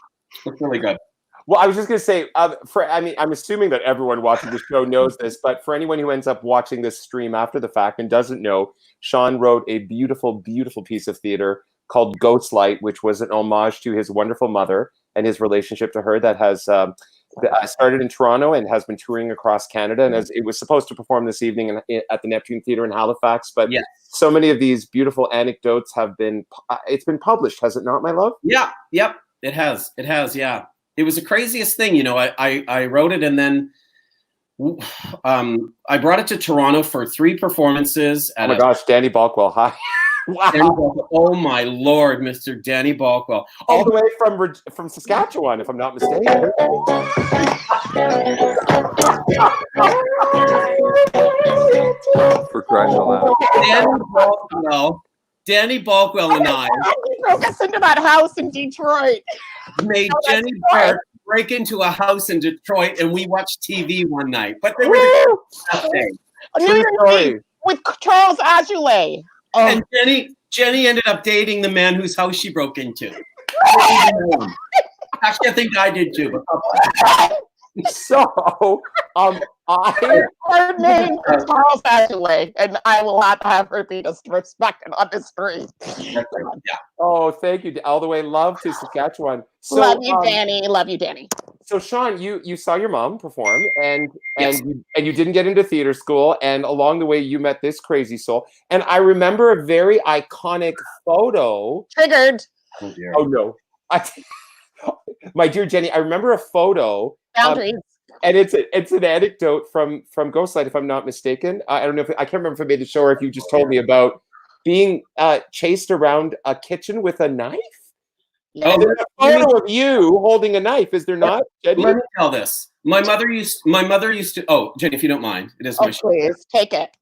It's really good. Well, I was just going to say, I'm assuming that everyone watching the show knows this, but for anyone who ends up watching this stream after the fact and doesn't know, Sean wrote a beautiful, beautiful piece of theater called Ghostlight, which was an homage to his wonderful mother and his relationship to her that has started in Toronto and has been touring across Canada. And as it was supposed to perform this evening at the Neptune Theatre in Halifax, but so many of these beautiful anecdotes have been, it's been published, has it not, my love? Yeah, yep, it has, yeah. It was the craziest thing, you know. I wrote it and then I brought it to Toronto for 3 performances. Oh my gosh, Danny Balkwell, hi. Wow. Oh my Lord, Mr. Danny Balkwell. All the way from Saskatchewan, if I'm not mistaken. For crying out loud. Danny Balkwell and I broke us into that house in Detroit. Made Jenny Burke break into a house in Detroit, and we watched TV one night. But they were the best day. With Charles Azulay. And Jenny ended up dating the man whose house she broke into. Actually, I think I did too. But so, her name is Charles Azulay, and I will have to have her be respected on the street. Yeah. Oh, thank you. All the way love to Saskatchewan. So, love you, Danny. Love you, Danny. So, Sean, you saw your mom perform, and you didn't get into theater school, and along the way you met this crazy soul. And I remember a very iconic photo. Triggered. Oh, dear. Oh no, my dear Jenny, I remember a photo. Boundaries. And it's an anecdote from Ghostlight, if I'm not mistaken. I don't know I can't remember if I made the show or if you just told me about being chased around a kitchen with a knife. Oh, there's a photo of you holding a knife, is there not, Jenny? Let me tell this. My mother used to. Oh, Jenny, if you don't mind, it is my show. Please take it.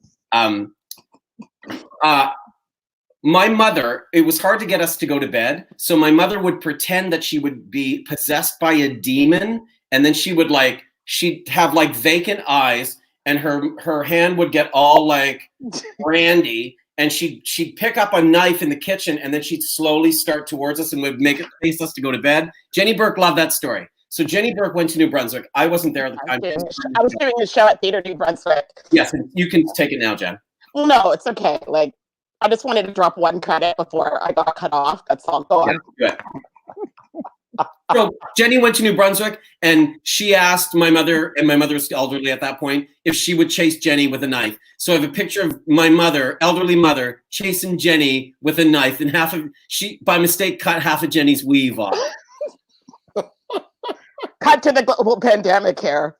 My mother, it was hard to get us to go to bed, so my mother would pretend that she would be possessed by a demon, and then she'd have like vacant eyes, and her hand would get all like brandy, and she'd pick up a knife in the kitchen, and then she'd slowly start towards us and would make it face us to go to bed. Jenny Burke loved that story. So Jenny Burke went to New Brunswick. I wasn't there at the time. I was doing the show at Theatre New Brunswick. Yes, and you can take it now, Jen. Well, no, it's okay. Like, I just wanted to drop one credit before I got cut off. That's all. Go on. Yeah, so Jenny went to New Brunswick, and she asked my mother, and my mother was elderly at that point, if she would chase Jenny with a knife. So I have a picture of my mother, elderly mother, chasing Jenny with a knife, and she by mistake cut half of Jenny's weave off. Cut to the global pandemic here.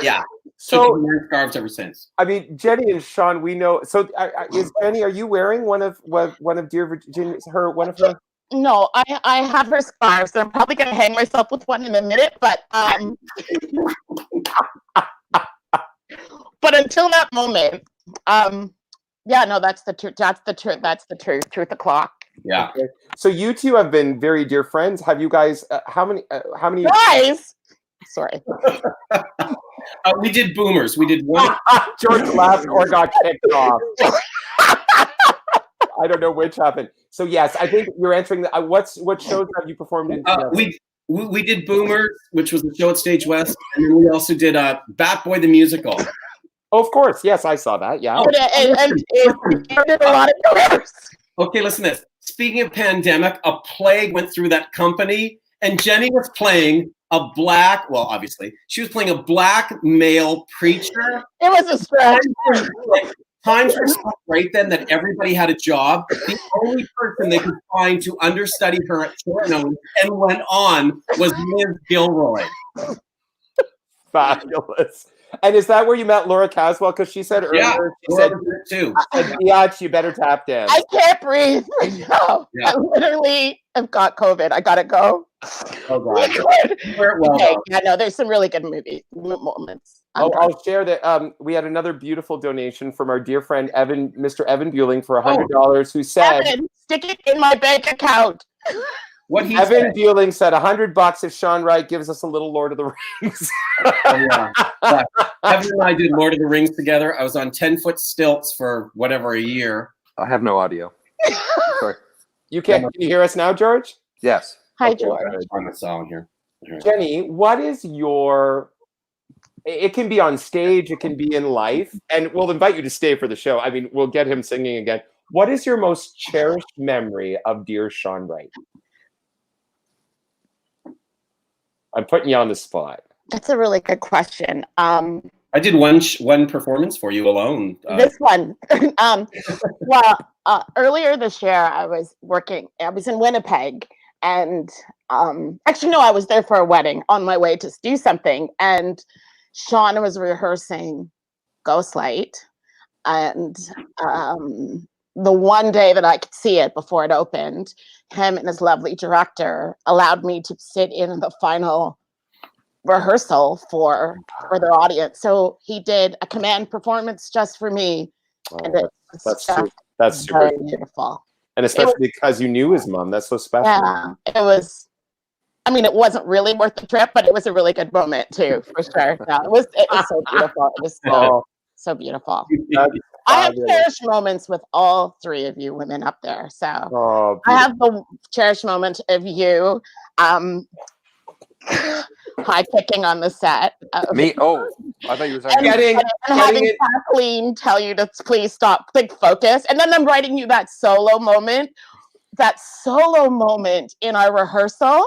Yeah. So she's been wearing scarves ever since. I mean, Jenny and Sean, we know. So is Jenny? Are you wearing one of Dear Virginia's one of her? No, I have her scarves. I'm probably gonna hang myself with one in a minute, but but until that moment, yeah, no, that's the truth. That's the truth. That's the truth. Truth o'clock. Yeah. Okay. So you two have been very dear friends. Have you guys? How many? Guys, sorry. We did boomers. We did one. George laughed or got kicked off. I don't know which happened. So yes, I think you're answering the. What shows have you performed in? We did Boomers, which was the show at Stage West, and then we also did Bat Boy the musical. Oh, of course, yes, I saw that. Yeah, and did a lot of careers. Okay, listen to this. Speaking of pandemic, a plague went through that company, and Jenny was playing a black. Well, obviously, she was playing a black male preacher. It was a stretch. Times were so great then that everybody had a job. The only person they could find to understudy her at short notice and went on was Ms. Gilroy. Fabulous. And is that where you met Laura Caswell? Because she said earlier, she said too. Biatch, you better tap dance. I can't breathe right now. Yeah. I literally have got COVID. I gotta go. Oh God. Okay, yeah, no, there's some really good moments. I'll share that we had another beautiful donation from our dear friend Mr. Evan Bueling for $100, who said, Evan, stick it in my bank account. Evan Bueling said $100 if Shawn Wright gives us a little Lord of the Rings. Yeah. Evan and I did Lord of the Rings together. I was on 10-foot stilts for whatever a year. I have no audio. Sorry. Can you hear us now, George? Yes. Hi, George. On the song here. Jenny, what is your? It can be on stage, it can be in life, and we'll invite you to stay for the show. I mean, we'll get him singing again. What is your most cherished memory of dear Shawn Wright? I'm putting you on the spot. That's a really good question. I did one performance for you alone. This one. Earlier this year, I was in Winnipeg, and actually, no, I was there for a wedding on my way to do something, and Shawn was rehearsing Ghostlight, and the one day that I could see it before it opened, him and his lovely director allowed me to sit in the final rehearsal for their audience. So he did a command performance just for me, and that's super beautiful. And especially because you knew his mom, that's so special. Yeah, it was. I mean, it wasn't really worth the trip, but it was a really good moment too, for sure. No, it was so beautiful. It was so beautiful. I have cherished moments with all three of you women up there. So I have the cherished moment of you high kicking on the set. Me? Oh, I thought you were talking and having Kathleen tell you to please stop, focus. And then I'm writing you that solo moment in our rehearsal.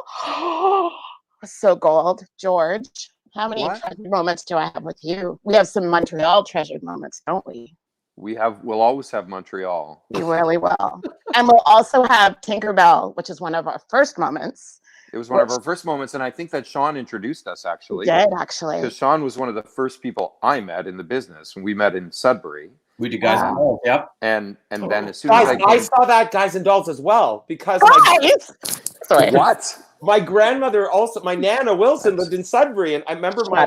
So gold. George, how many treasured moments do I have with you? We have some Montreal treasured moments, don't we? We'll always have Montreal. We really will. And we'll also have Tinkerbell, which is one of our first moments. It was one of our first moments, and I think that Shawn introduced us, actually. He did, actually. Because Shawn was one of the first people I met in the business, and we met in Sudbury. We did Guys and Dolls, yep. And then as soon as I saw that Guys and Dolls as well, because Sorry. What? My grandmother also, my Nana Wilson lived in Sudbury, and I remember my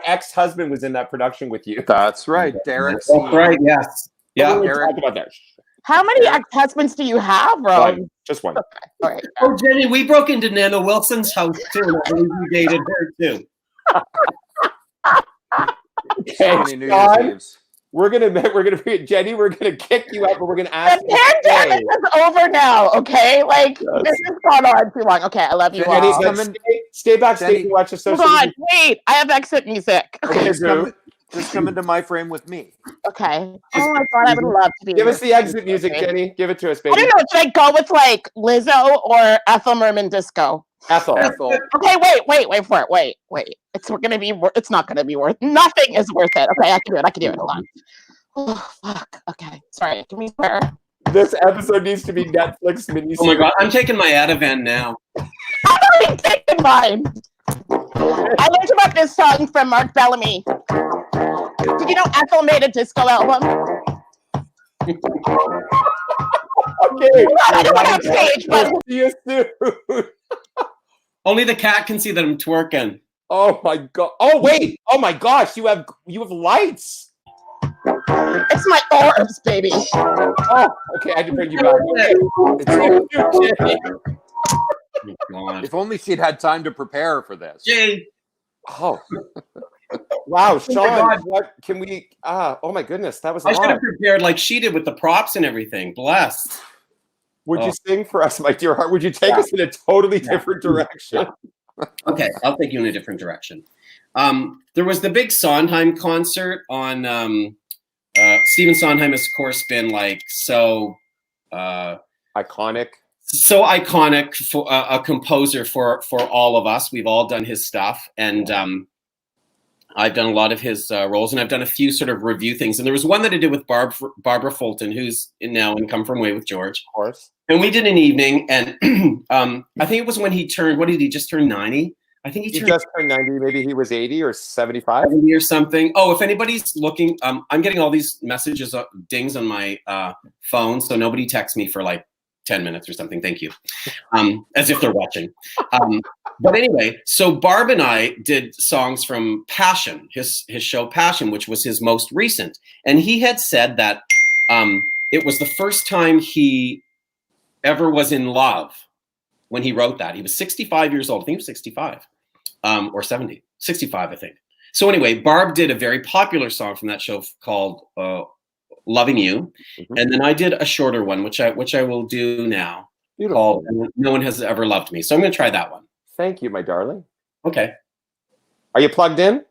ex-husband was in that production with you. That's right, Derek. That's right, yes. Yeah. Talk about that. How many ex-husbands do you have, Rowan? Just one. Okay. All right. Oh, Jenny, we broke into Nana Wilson's house too, and I believe we dated her too. Okay, Sean, we're gonna be Jenny. We're gonna kick you out, but we're gonna ask. The pandemic is over now. Okay, this has gone on too long. Okay, I love you Jenny, all. stay backstage and watch the social. Hold on, wait. I have exit music. Okay, just come into my frame with me. Okay. Oh my God, I would love to be. Give us the exit music, Jenny. Give it to us, baby. I don't know. Should I go with Lizzo or Ethel Merman Disco? Ethel. Okay, wait for it. Wait. It's not gonna be worth. Nothing is worth it. Okay, I can do it. Hold on. Oh fuck. Okay. Sorry. Can we swear? This episode needs to be Netflix mini. Oh my God, I'm taking my Ativan now. I'm already taking mine. I learned about this song from Mark Bellamy. Did you know Ethel made a disco album? Okay. I don't want on stage, but See you soon. Only the cat can see that I'm twerking. Oh my god. Oh wait. Oh my gosh. You have lights. it's my orbs, baby. Oh, okay. I can bring you back. Okay. Oh, God. If only she'd had time to prepare for this. Jay. Oh. Wow, Oh my Sean, God. what can we oh my goodness, that was I should have odd. prepared like she did with the props and everything. Blessed. Would you sing for us, my dear heart? Would you take us in a totally different direction? Okay, I'll take you in a different direction. There was the big Sondheim concert on Stephen Sondheim has, of course, been like so Iconic. so iconic for a composer for all of us. We've all done his stuff, and I've done a lot of his roles, and I've done a few sort of review things. And there was one that I did with Barbara Fulton, who's now in Come From Away with George. Of course. And we did an evening, and I think it was when he turned, what did he just turn 90? I think he just turned 90. Maybe he was 80 or 75. 70 or something. Oh, if anybody's looking, I'm getting all these messages, dings on my phone, so nobody texts me for like 10 minutes or something. Thank you. As if they're watching. But anyway, so Barb and I did songs from Passion, his show Passion, which was his most recent. And he had said that it was the first time he ever was in love when he wrote that. He was 65 years old. I think he was 65 or 70. 65, I think. So anyway, Barb did a very popular song from that show called Loving You. Mm-hmm. And then I did a shorter one, which I will do now. Beautiful. Called No One Has Ever Loved Me. So I'm going to try that one. Thank you, my darling. Okay. Are you plugged in?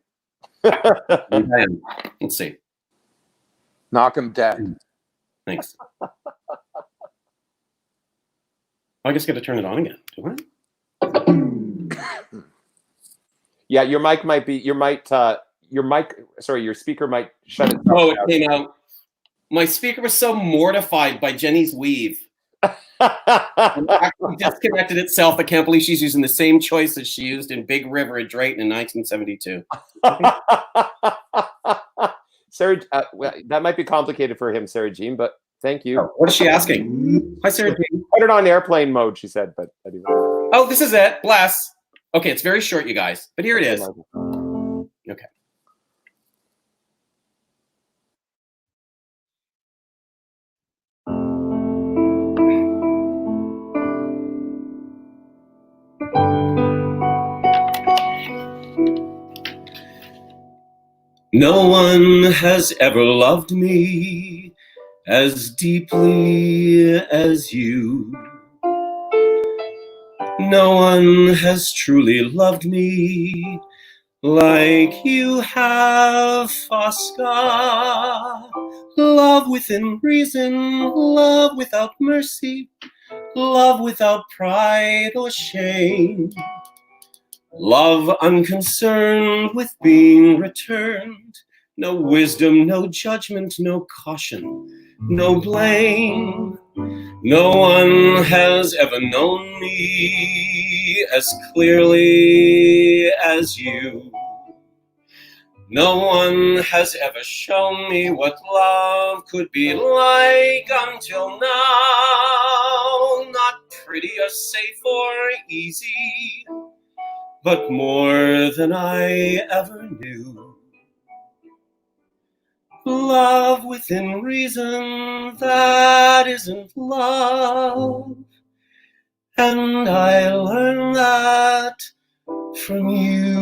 I am. Let's see. Knock 'em dead. Thanks. I guess I got to turn it on again. Do I? Yeah, your mic might be, your speaker might shut it down. Oh, it came out. My speaker was so mortified by Jenny's weave. It actually disconnected itself. I can't believe she's using the same choices she used in Big River at Drayton in 1972. Sarah, well, that might be complicated for him, Sarah Jean, but thank you. Oh, what is she asking? Hi, Sarah Jean. Put it on airplane mode, she said, but anyway. Oh, this is it. Bless. Okay, it's very short, you guys, but here it is. Okay. No one has ever loved me as deeply as you. No one has truly loved me like you have, Fosca. Love within reason, love without mercy, love without pride or shame. Love unconcerned with being returned. No wisdom, no judgment, no caution, no blame. No one has ever known me as clearly as you. No one has ever shown me what love could be like until now. Not pretty or safe or easy, but more than I ever knew. Love within reason, that isn't love. And I learned that from you.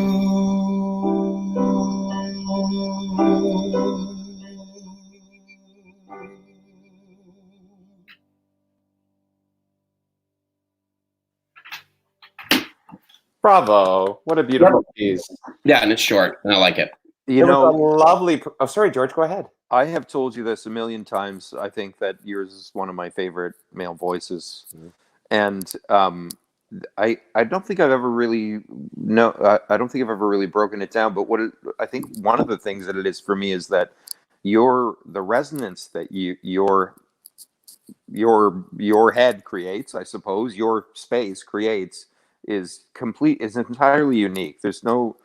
Bravo. What a beautiful piece. Yeah, and it's short, and I like it. You It was a know, lovely. Oh, sorry, George. Go ahead. I have told you this a million times. I think that yours is one of my favorite male voices, and I don't think I've ever really I don't think I've ever really broken it down. But I think one of the things that it is for me is that the resonance that your head creates, I suppose, your space creates, is entirely unique. There's no,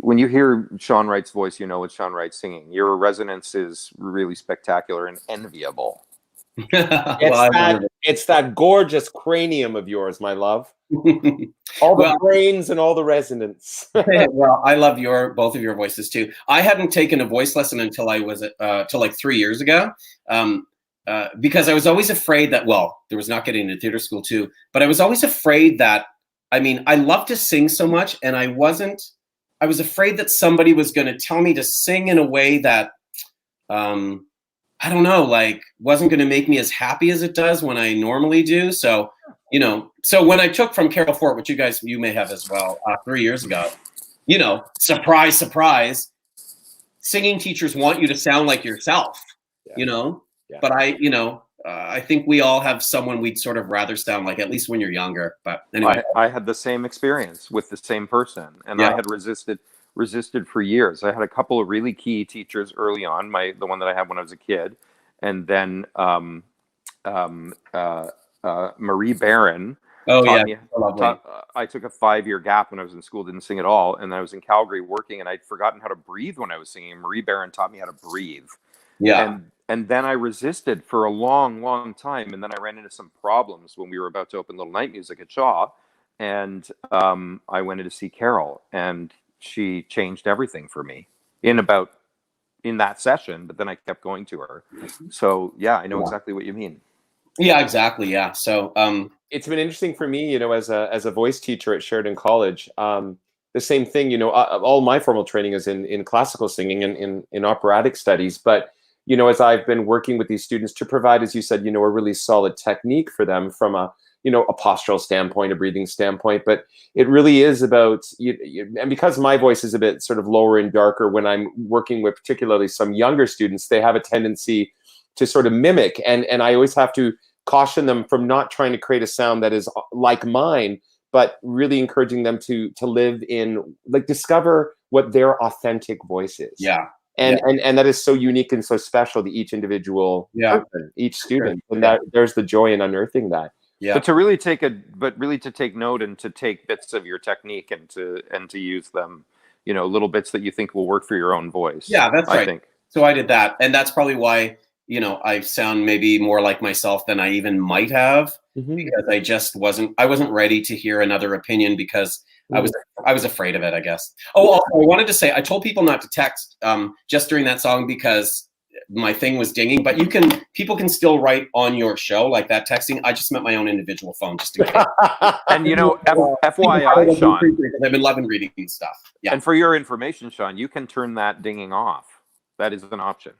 when you hear Shawn Wright's voice, you know it's Shawn Wright singing. Your resonance is really spectacular and enviable. It's that gorgeous cranium of yours, my love. All the brains and all the resonance. Well, I love both of your voices too. I hadn't taken a voice lesson until I was till like 3 years ago, because I was always afraid that, well, there was not getting into theater school too, but I was always afraid that, I mean, I love to sing so much, and I was afraid that somebody was going to tell me to sing in a way that, I don't know, like wasn't going to make me as happy as it does when I normally do. So, you know, so when I took from Carol Fort, which you may have as well, 3 years ago, you know, surprise, surprise, singing teachers want you to sound like yourself, you know, but I think we all have someone we'd sort of rather sound like, at least when you're younger. But anyway, I had the same experience with the same person, and I had resisted for years. I had a couple of really key teachers early on, the one that I had when I was a kid, and then Marie Barron. Oh yeah, I took a 5-year gap when I was in school, didn't sing at all, and I was in Calgary working, and I'd forgotten how to breathe when I was singing. Marie Barron taught me how to breathe. Yeah. And then I resisted for a long, long time, and then I ran into some problems when we were about to open Little Night Music at Shaw, and I went in to see Carol, and she changed everything for me in that session, but then I kept going to her. So yeah, I know exactly what you mean. Yeah, exactly. Yeah. So it's been interesting for me, you know, as a voice teacher at Sheridan College. The same thing, you know, all my formal training is in classical singing and in operatic studies. But, you know, as I've been working with these students to provide, as you said, you know, a really solid technique for them from a postural standpoint, a breathing standpoint, but it really is about, and because my voice is a bit sort of lower and darker, when I'm working with particularly some younger students, they have a tendency to sort of mimic. And I always have to caution them from not trying to create a sound that is like mine, but really encouraging them to live in, like, discover what their authentic voice is. Yeah. And that is so unique and so special to each individual person, each student. And that there's the joy in unearthing that. Yeah. But really to take note and to take bits of your technique and to use them, you know, little bits that you think will work for your own voice. Yeah, that's right. I think. So I did that. And that's probably why, you know, I sound maybe more like myself than I even might have, because I wasn't ready to hear another opinion, because I was afraid of it, I guess. Oh, also, I wanted to say, I told people not to text just during that song because my thing was dinging, but people can still write on your show like that texting. I just meant my own individual phone just in case. And you know, FYI, Shawn, I've been loving reading stuff. Yeah. And for your information, Shawn, you can turn that dinging off. That is an option.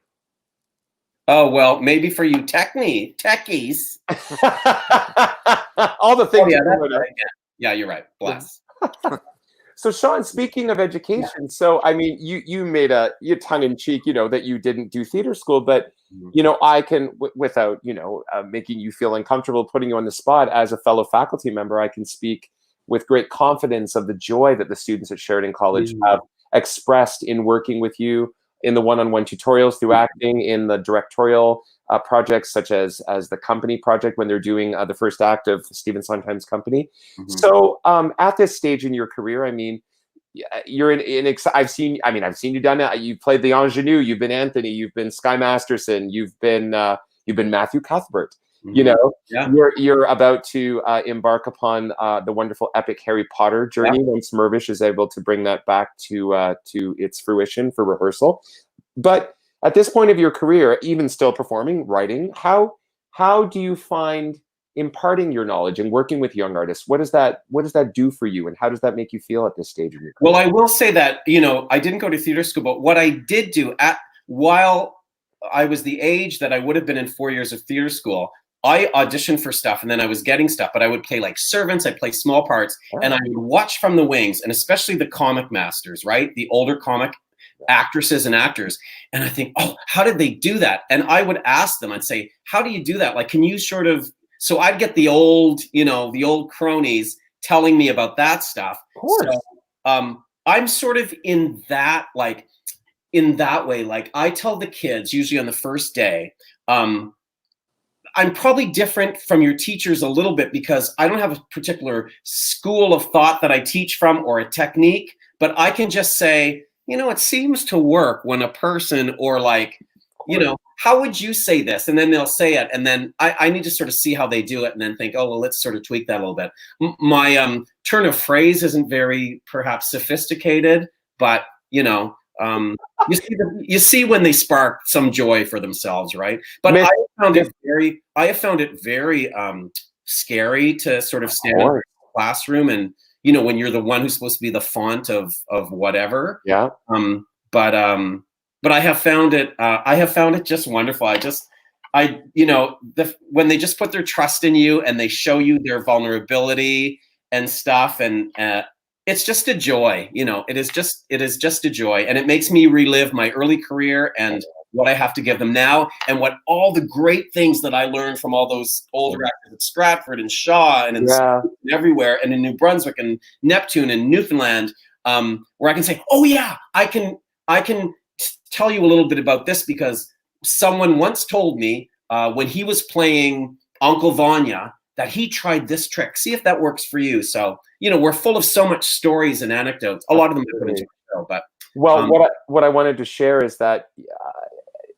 Oh, well, maybe for you techies. All the things. Yeah, you're right. Bless. So, Shawn, speaking of education, so I mean, you made your tongue in cheek, you know, that you didn't do theater school, but you know, I can, without, you know, making you feel uncomfortable, putting you on the spot, as a fellow faculty member, I can speak with great confidence of the joy that the students at Sheridan College have expressed in working with you in the one-on-one tutorials, through acting, in the directorial projects such as the Company project, when they're doing the first act of Stephen Sondheim's Company. So at this stage in your career, I mean, you're I've seen you done it. You played the ingenue. You've been Anthony. You've been Sky Masterson. You've been Matthew Cuthbert. You know, you're about to embark upon the wonderful epic Harry Potter journey once Mirvish is able to bring that back to its fruition for rehearsal. But at this point of your career, even still performing, writing, how do you find imparting your knowledge and working with young artists? What does that do for you, and how does that make you feel at this stage of your career? Well, I will say that, you know, I didn't go to theater school, but what I did do while I was the age that I would have been in 4 years of theater school, I auditioned for stuff, and then I was getting stuff, but I would play like servants, I'd play small parts, and I would watch from the wings, and especially the comic masters, right? The older comic actresses and actors. And I think, oh, how did they do that? And I would ask them, I'd say, how do you do that? Like, can you sort of, so I'd get the old cronies telling me about that stuff. Of course. So, I'm sort of in that way, like I tell the kids usually on the first day, I'm probably different from your teachers a little bit because I don't have a particular school of thought that I teach from or a technique, but I can just say, it seems to work when a person or like, how would you say this? And then they'll say it. And then I need to sort of see how they do it and then think, oh, well, let's sort of tweak that a little bit. My turn of phrase isn't very perhaps sophisticated, but, you see when they spark some joy for themselves, right? But I have found it very scary to sort of stand in the classroom and, when you're the one who's supposed to be the font of whatever. Yeah. But I have found it just wonderful. When they just put their trust in you and they show you their vulnerability and stuff, and it's just a joy. It is just a joy, and it makes me relive my early career and what I have to give them now, and what all the great things that I learned from all those older actors at Stratford and Shaw and everywhere, and in New Brunswick and Neptune and Newfoundland, where I can say, oh yeah, I can tell you a little bit about this because someone once told me when he was playing Uncle Vanya that he tried this trick. See if that works for you. So, we're full of so much stories and anecdotes. A lot of them are put into the show, but what I wanted to share is that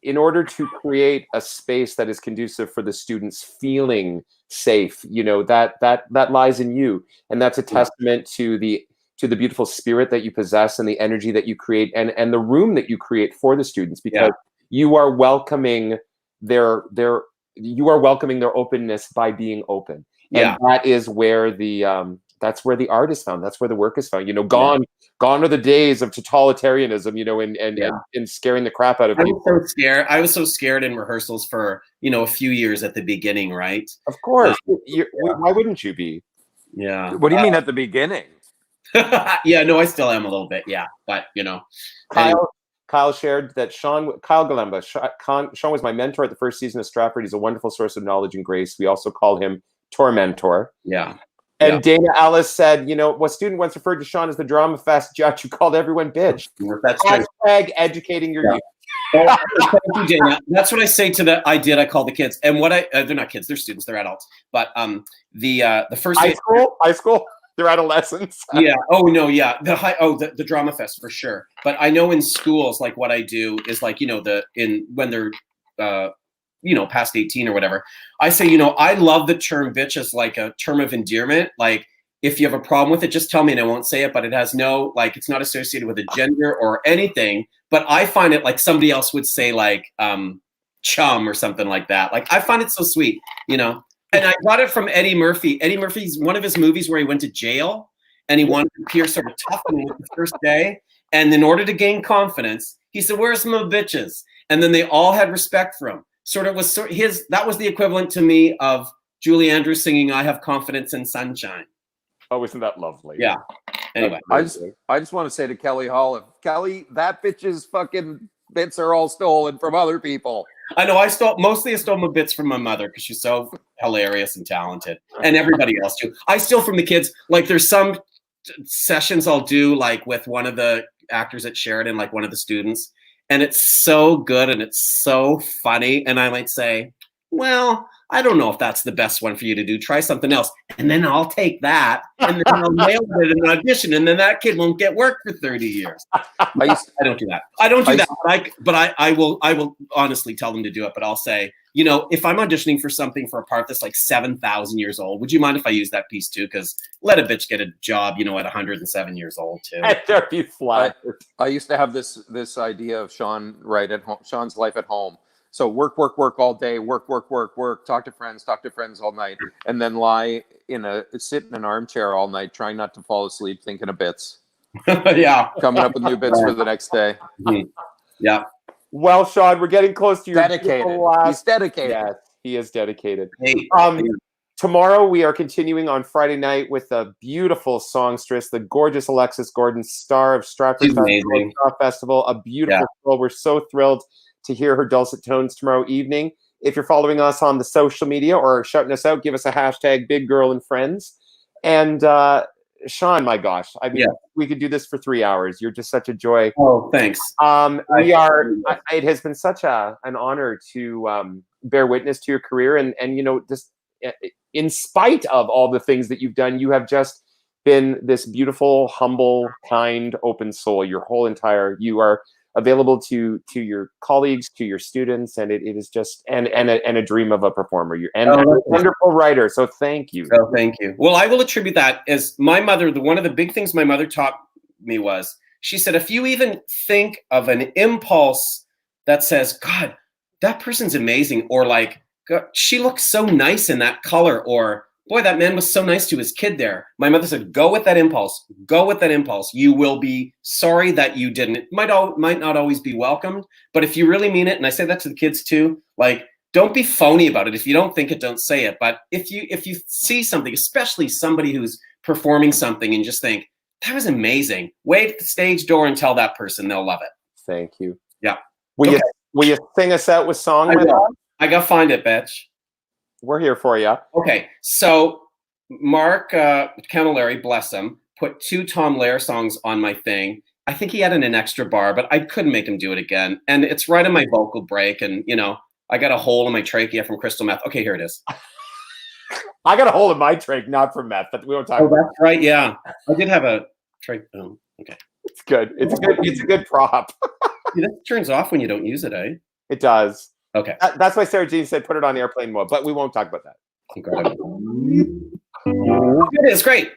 in order to create a space that is conducive for the students feeling safe, that lies in you, and that's a testament to the beautiful spirit that you possess and the energy that you create and the room that you create for the students, because you are welcoming their openness by being open. And that is where that's where the art is found. That's where the work is found. Gone are the days of totalitarianism, and scaring the crap out of people. I was so scared in rehearsals for, a few years at the beginning, right? Of course. Why wouldn't you be? Yeah. What do you mean at the beginning? Yeah, no, I still am a little bit. Yeah. But, Kyle shared that Kyle Galemba, Sean was my mentor at the first season of Stratford. He's a wonderful source of knowledge and grace. We also call him Tormentor. Yeah. And Dana Ellis said, what student once referred to Sean as the drama fest judge who called everyone bitch. That's Hashtag educating your youth. Thank you, Dana. That's what I say to I call the kids. And what they're not kids, they're students, they're adults. But the first high school, they're adolescents. Yeah. Oh no. Yeah. The drama fest for sure. But I know in schools, like what I do is like, when they're, past 18 or whatever, I say, I love the term bitch as like a term of endearment. Like if you have a problem with it, just tell me and I won't say it, but it has it's not associated with a gender or anything. But I find it like somebody else would say like, chum or something like that. Like I find it so sweet, And I got it from Eddie Murphy. Eddie Murphy's one of his movies where he went to jail and he wanted to appear sort of tough on the first day. And in order to gain confidence, he said, "Where's my bitches?" And then they all had respect for him. That was the equivalent to me of Julie Andrews singing "I Have Confidence in Sunshine." Oh, isn't that lovely? Yeah. Anyway, I just want to say to Kelly Hall, Kelly, that bitch's fucking bits are all stolen from other people. I know I stole my bits from my mother because she's so hilarious and talented, and everybody else too. I steal from the kids. Like there's some sessions I'll do like with one of the actors at Sheridan, like one of the students, and it's so good and it's so funny. And I might say, well, I don't know if that's the best one for you to do. Try something else. And then I'll take that and then I'll nail it in an audition. And then that kid won't get work for 30 years. I don't do that. But I will honestly tell them to do it. But I'll say, if I'm auditioning for something for a part that's like 7,000 years old, would you mind if I use that piece too? Because let a bitch get a job, at 107 years old too. There be flattered. I used to have this idea of SHAWN WRIGHT at home, Sean's life at home. So work all day, work, talk to friends all night, and then sit in an armchair all night, trying not to fall asleep, thinking of bits. Yeah. Coming up with new bits for the next day. Mm-hmm. Yeah. Well, Sean, we're getting close to your dedicated. He's dedicated. Yes, he is dedicated. Hey. Tomorrow we are continuing on Friday night with a beautiful songstress, the gorgeous Alexis Gordon, star of Stratford Festival, a beautiful girl. We're so thrilled to hear her dulcet tones tomorrow evening. If you're following us on the social media or shouting us out, give us a hashtag Big Girl and Friends. And Shawn, my gosh, I mean, we could do this for 3 hours. You're just such a joy. Oh, thanks. It has been such an honor to bear witness to your career, and just in spite of all the things that you've done, you have just been this beautiful, humble, kind, open soul. You are available to your colleagues, to your students, and it is just and a dream of a performer. And a wonderful writer. So thank you. Oh, thank you. Well, I will attribute that as my mother. One of the big things my mother taught me was, she said, if you even think of an impulse that says, God, that person's amazing, or like, God, she looks so nice in that color, or boy, that man was so nice to his kid there. My mother said, go with that impulse. Go with that impulse. You will be sorry that you didn't. It might not always be welcomed, but if you really mean it, and I say that to the kids too, like, don't be phony about it. If you don't think it, don't say it. But if you see something, especially somebody who's performing something, and just think, that was amazing, wait at the stage door and tell that person, they'll love it. Thank you. Yeah. Will you sing us out with song? I gotta find it, bitch. We're here for you. Okay, so Mark Camilleri, bless him, put 2 Tom Lehrer songs on my thing. I think he had an extra bar, but I couldn't make him do it again. And it's right on my vocal break, and I got a hole in my trachea from crystal meth. Okay, here it is. I got a hole in my trach, not from meth, but we won't talk about that's right, yeah. I did have a trach. Oh, okay. It's good. It's a good prop. See, that turns off when you don't use it, eh? It does. Okay. That's why Sarah Jean said put it on airplane mode, but we won't talk about that. It is great.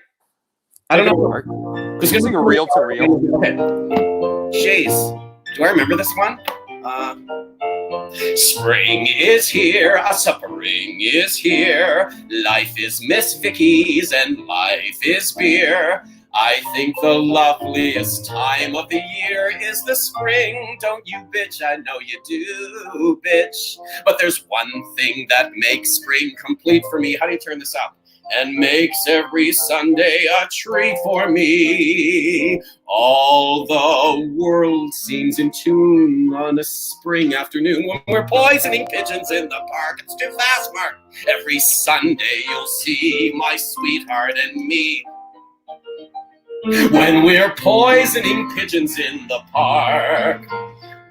I don't know. Just using a reel to reel. Okay. Jeez. Do I remember this one? Spring is here, a suppering is here. Life is Miss Vicky's and life is beer. I think the loveliest time of the year is the spring. Don't you, bitch? I know you do, bitch. But there's one thing that makes spring complete for me. How do you turn this up? And makes every Sunday a treat for me. All the world seems in tune on a spring afternoon when we're poisoning pigeons in the park. It's too fast, Mark. Every Sunday you'll see my sweetheart and me when we're poisoning pigeons in the park.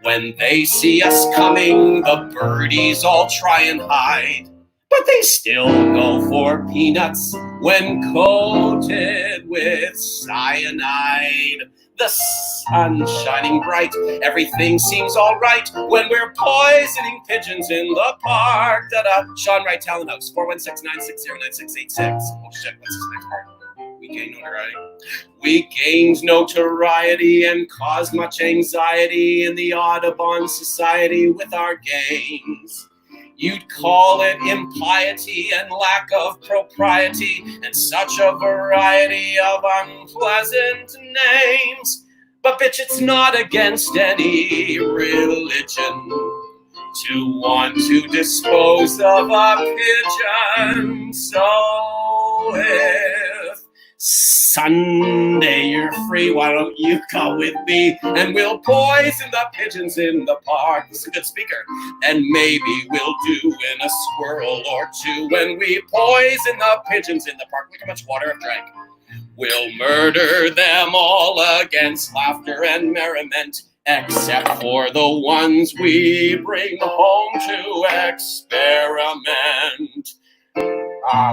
When they see us coming, the birdies all try and hide, but they still go for peanuts when coated with cyanide. The sun shining bright, everything seems all right when we're poisoning pigeons in the park. SHAWN WRIGHT Talent House, 416-960-9686. Oh shit, what's this next part? We gained notoriety. We gained notoriety and caused much anxiety in the Audubon Society with our games. You'd call it impiety and lack of propriety and such a variety of unpleasant names. But bitch, it's not against any religion to want to dispose of a pigeon. So if Sunday you're free, why don't you go with me and we'll poison the pigeons in the park. This is a good speaker. And maybe we'll do in a squirrel or two when we poison the pigeons in the park. Look how much water I've drank. We'll murder them all against laughter and merriment, except for the ones we bring home to experiment.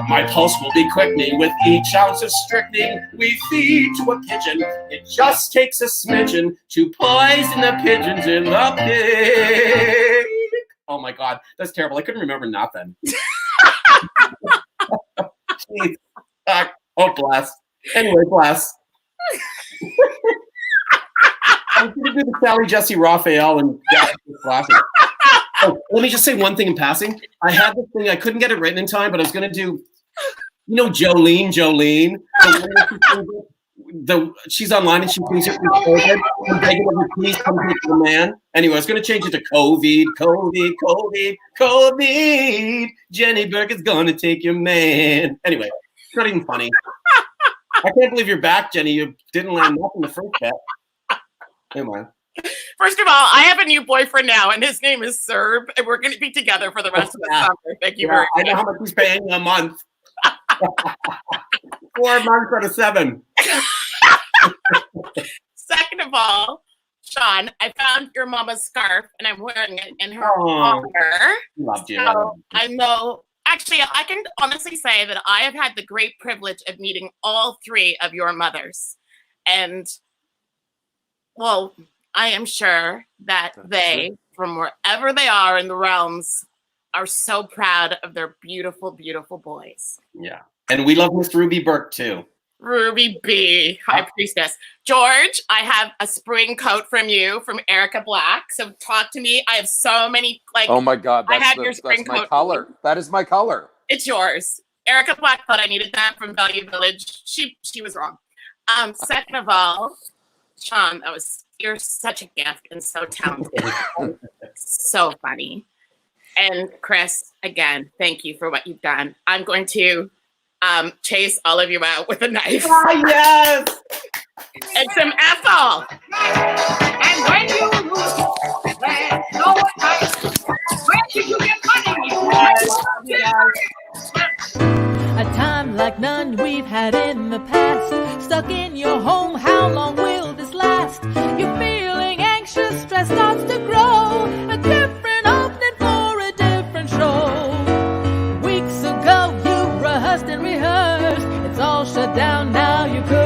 My pulse will be quickening with each ounce of strychnine we feed to a pigeon. It just takes a smidgen to poison the pigeons in the pig. Oh my God, that's terrible. I couldn't remember nothing. Jeez. Oh, bless. Anyway, bless. I was going to do the Sally Jesse Raphael and laughing. Oh, let me just say one thing in passing. I had this thing, I couldn't get it written in time, but I was going to do, Jolene. She's online and she thinks it's COVID. Please come take the man. Anyway, I was going to change it to COVID. Jenny Burke is going to take your man. Anyway, it's not even funny. I can't believe you're back, Jenny. You didn't land nothing the first bet. Anyway. First of all, I have a new boyfriend now, and his name is Serb, and we're going to be together for the rest of the summer. Thank you very much. I know how much he's paying a month. 4 months out of 7. Second of all, Sean, I found your mama's scarf and I'm wearing it in her Oh, honor. loved you. So I know. Actually, I can honestly say that I have had the great privilege of meeting all three of your mothers. And, well, I am sure that they, from wherever they are in the realms, are so proud of their beautiful, beautiful boys. Yeah. And we love Miss Ruby Burke, too. Ruby B, High Priestess. George, I have a spring coat from you, from Erica Black. So talk to me. I have so many, like, Oh my God, I have your spring that's my coat. color. That is my color. It's yours. Erica Black thought I needed that from Value Village. She was wrong. Second of all, Sean, you're such a gift and so talented. So funny. And Chris, again, thank you for what you've done. I'm going to chase all of you out with a knife. Oh, yes! And some Ethel. And when you lose, there's no time. Where did you get money? A time like none we've had in the past. Stuck in your home, how long will this last? You're feeling anxious, stress starts to grow. A different opening for a different show. Weeks ago you rehearsed and rehearsed. It's all shut down now, you could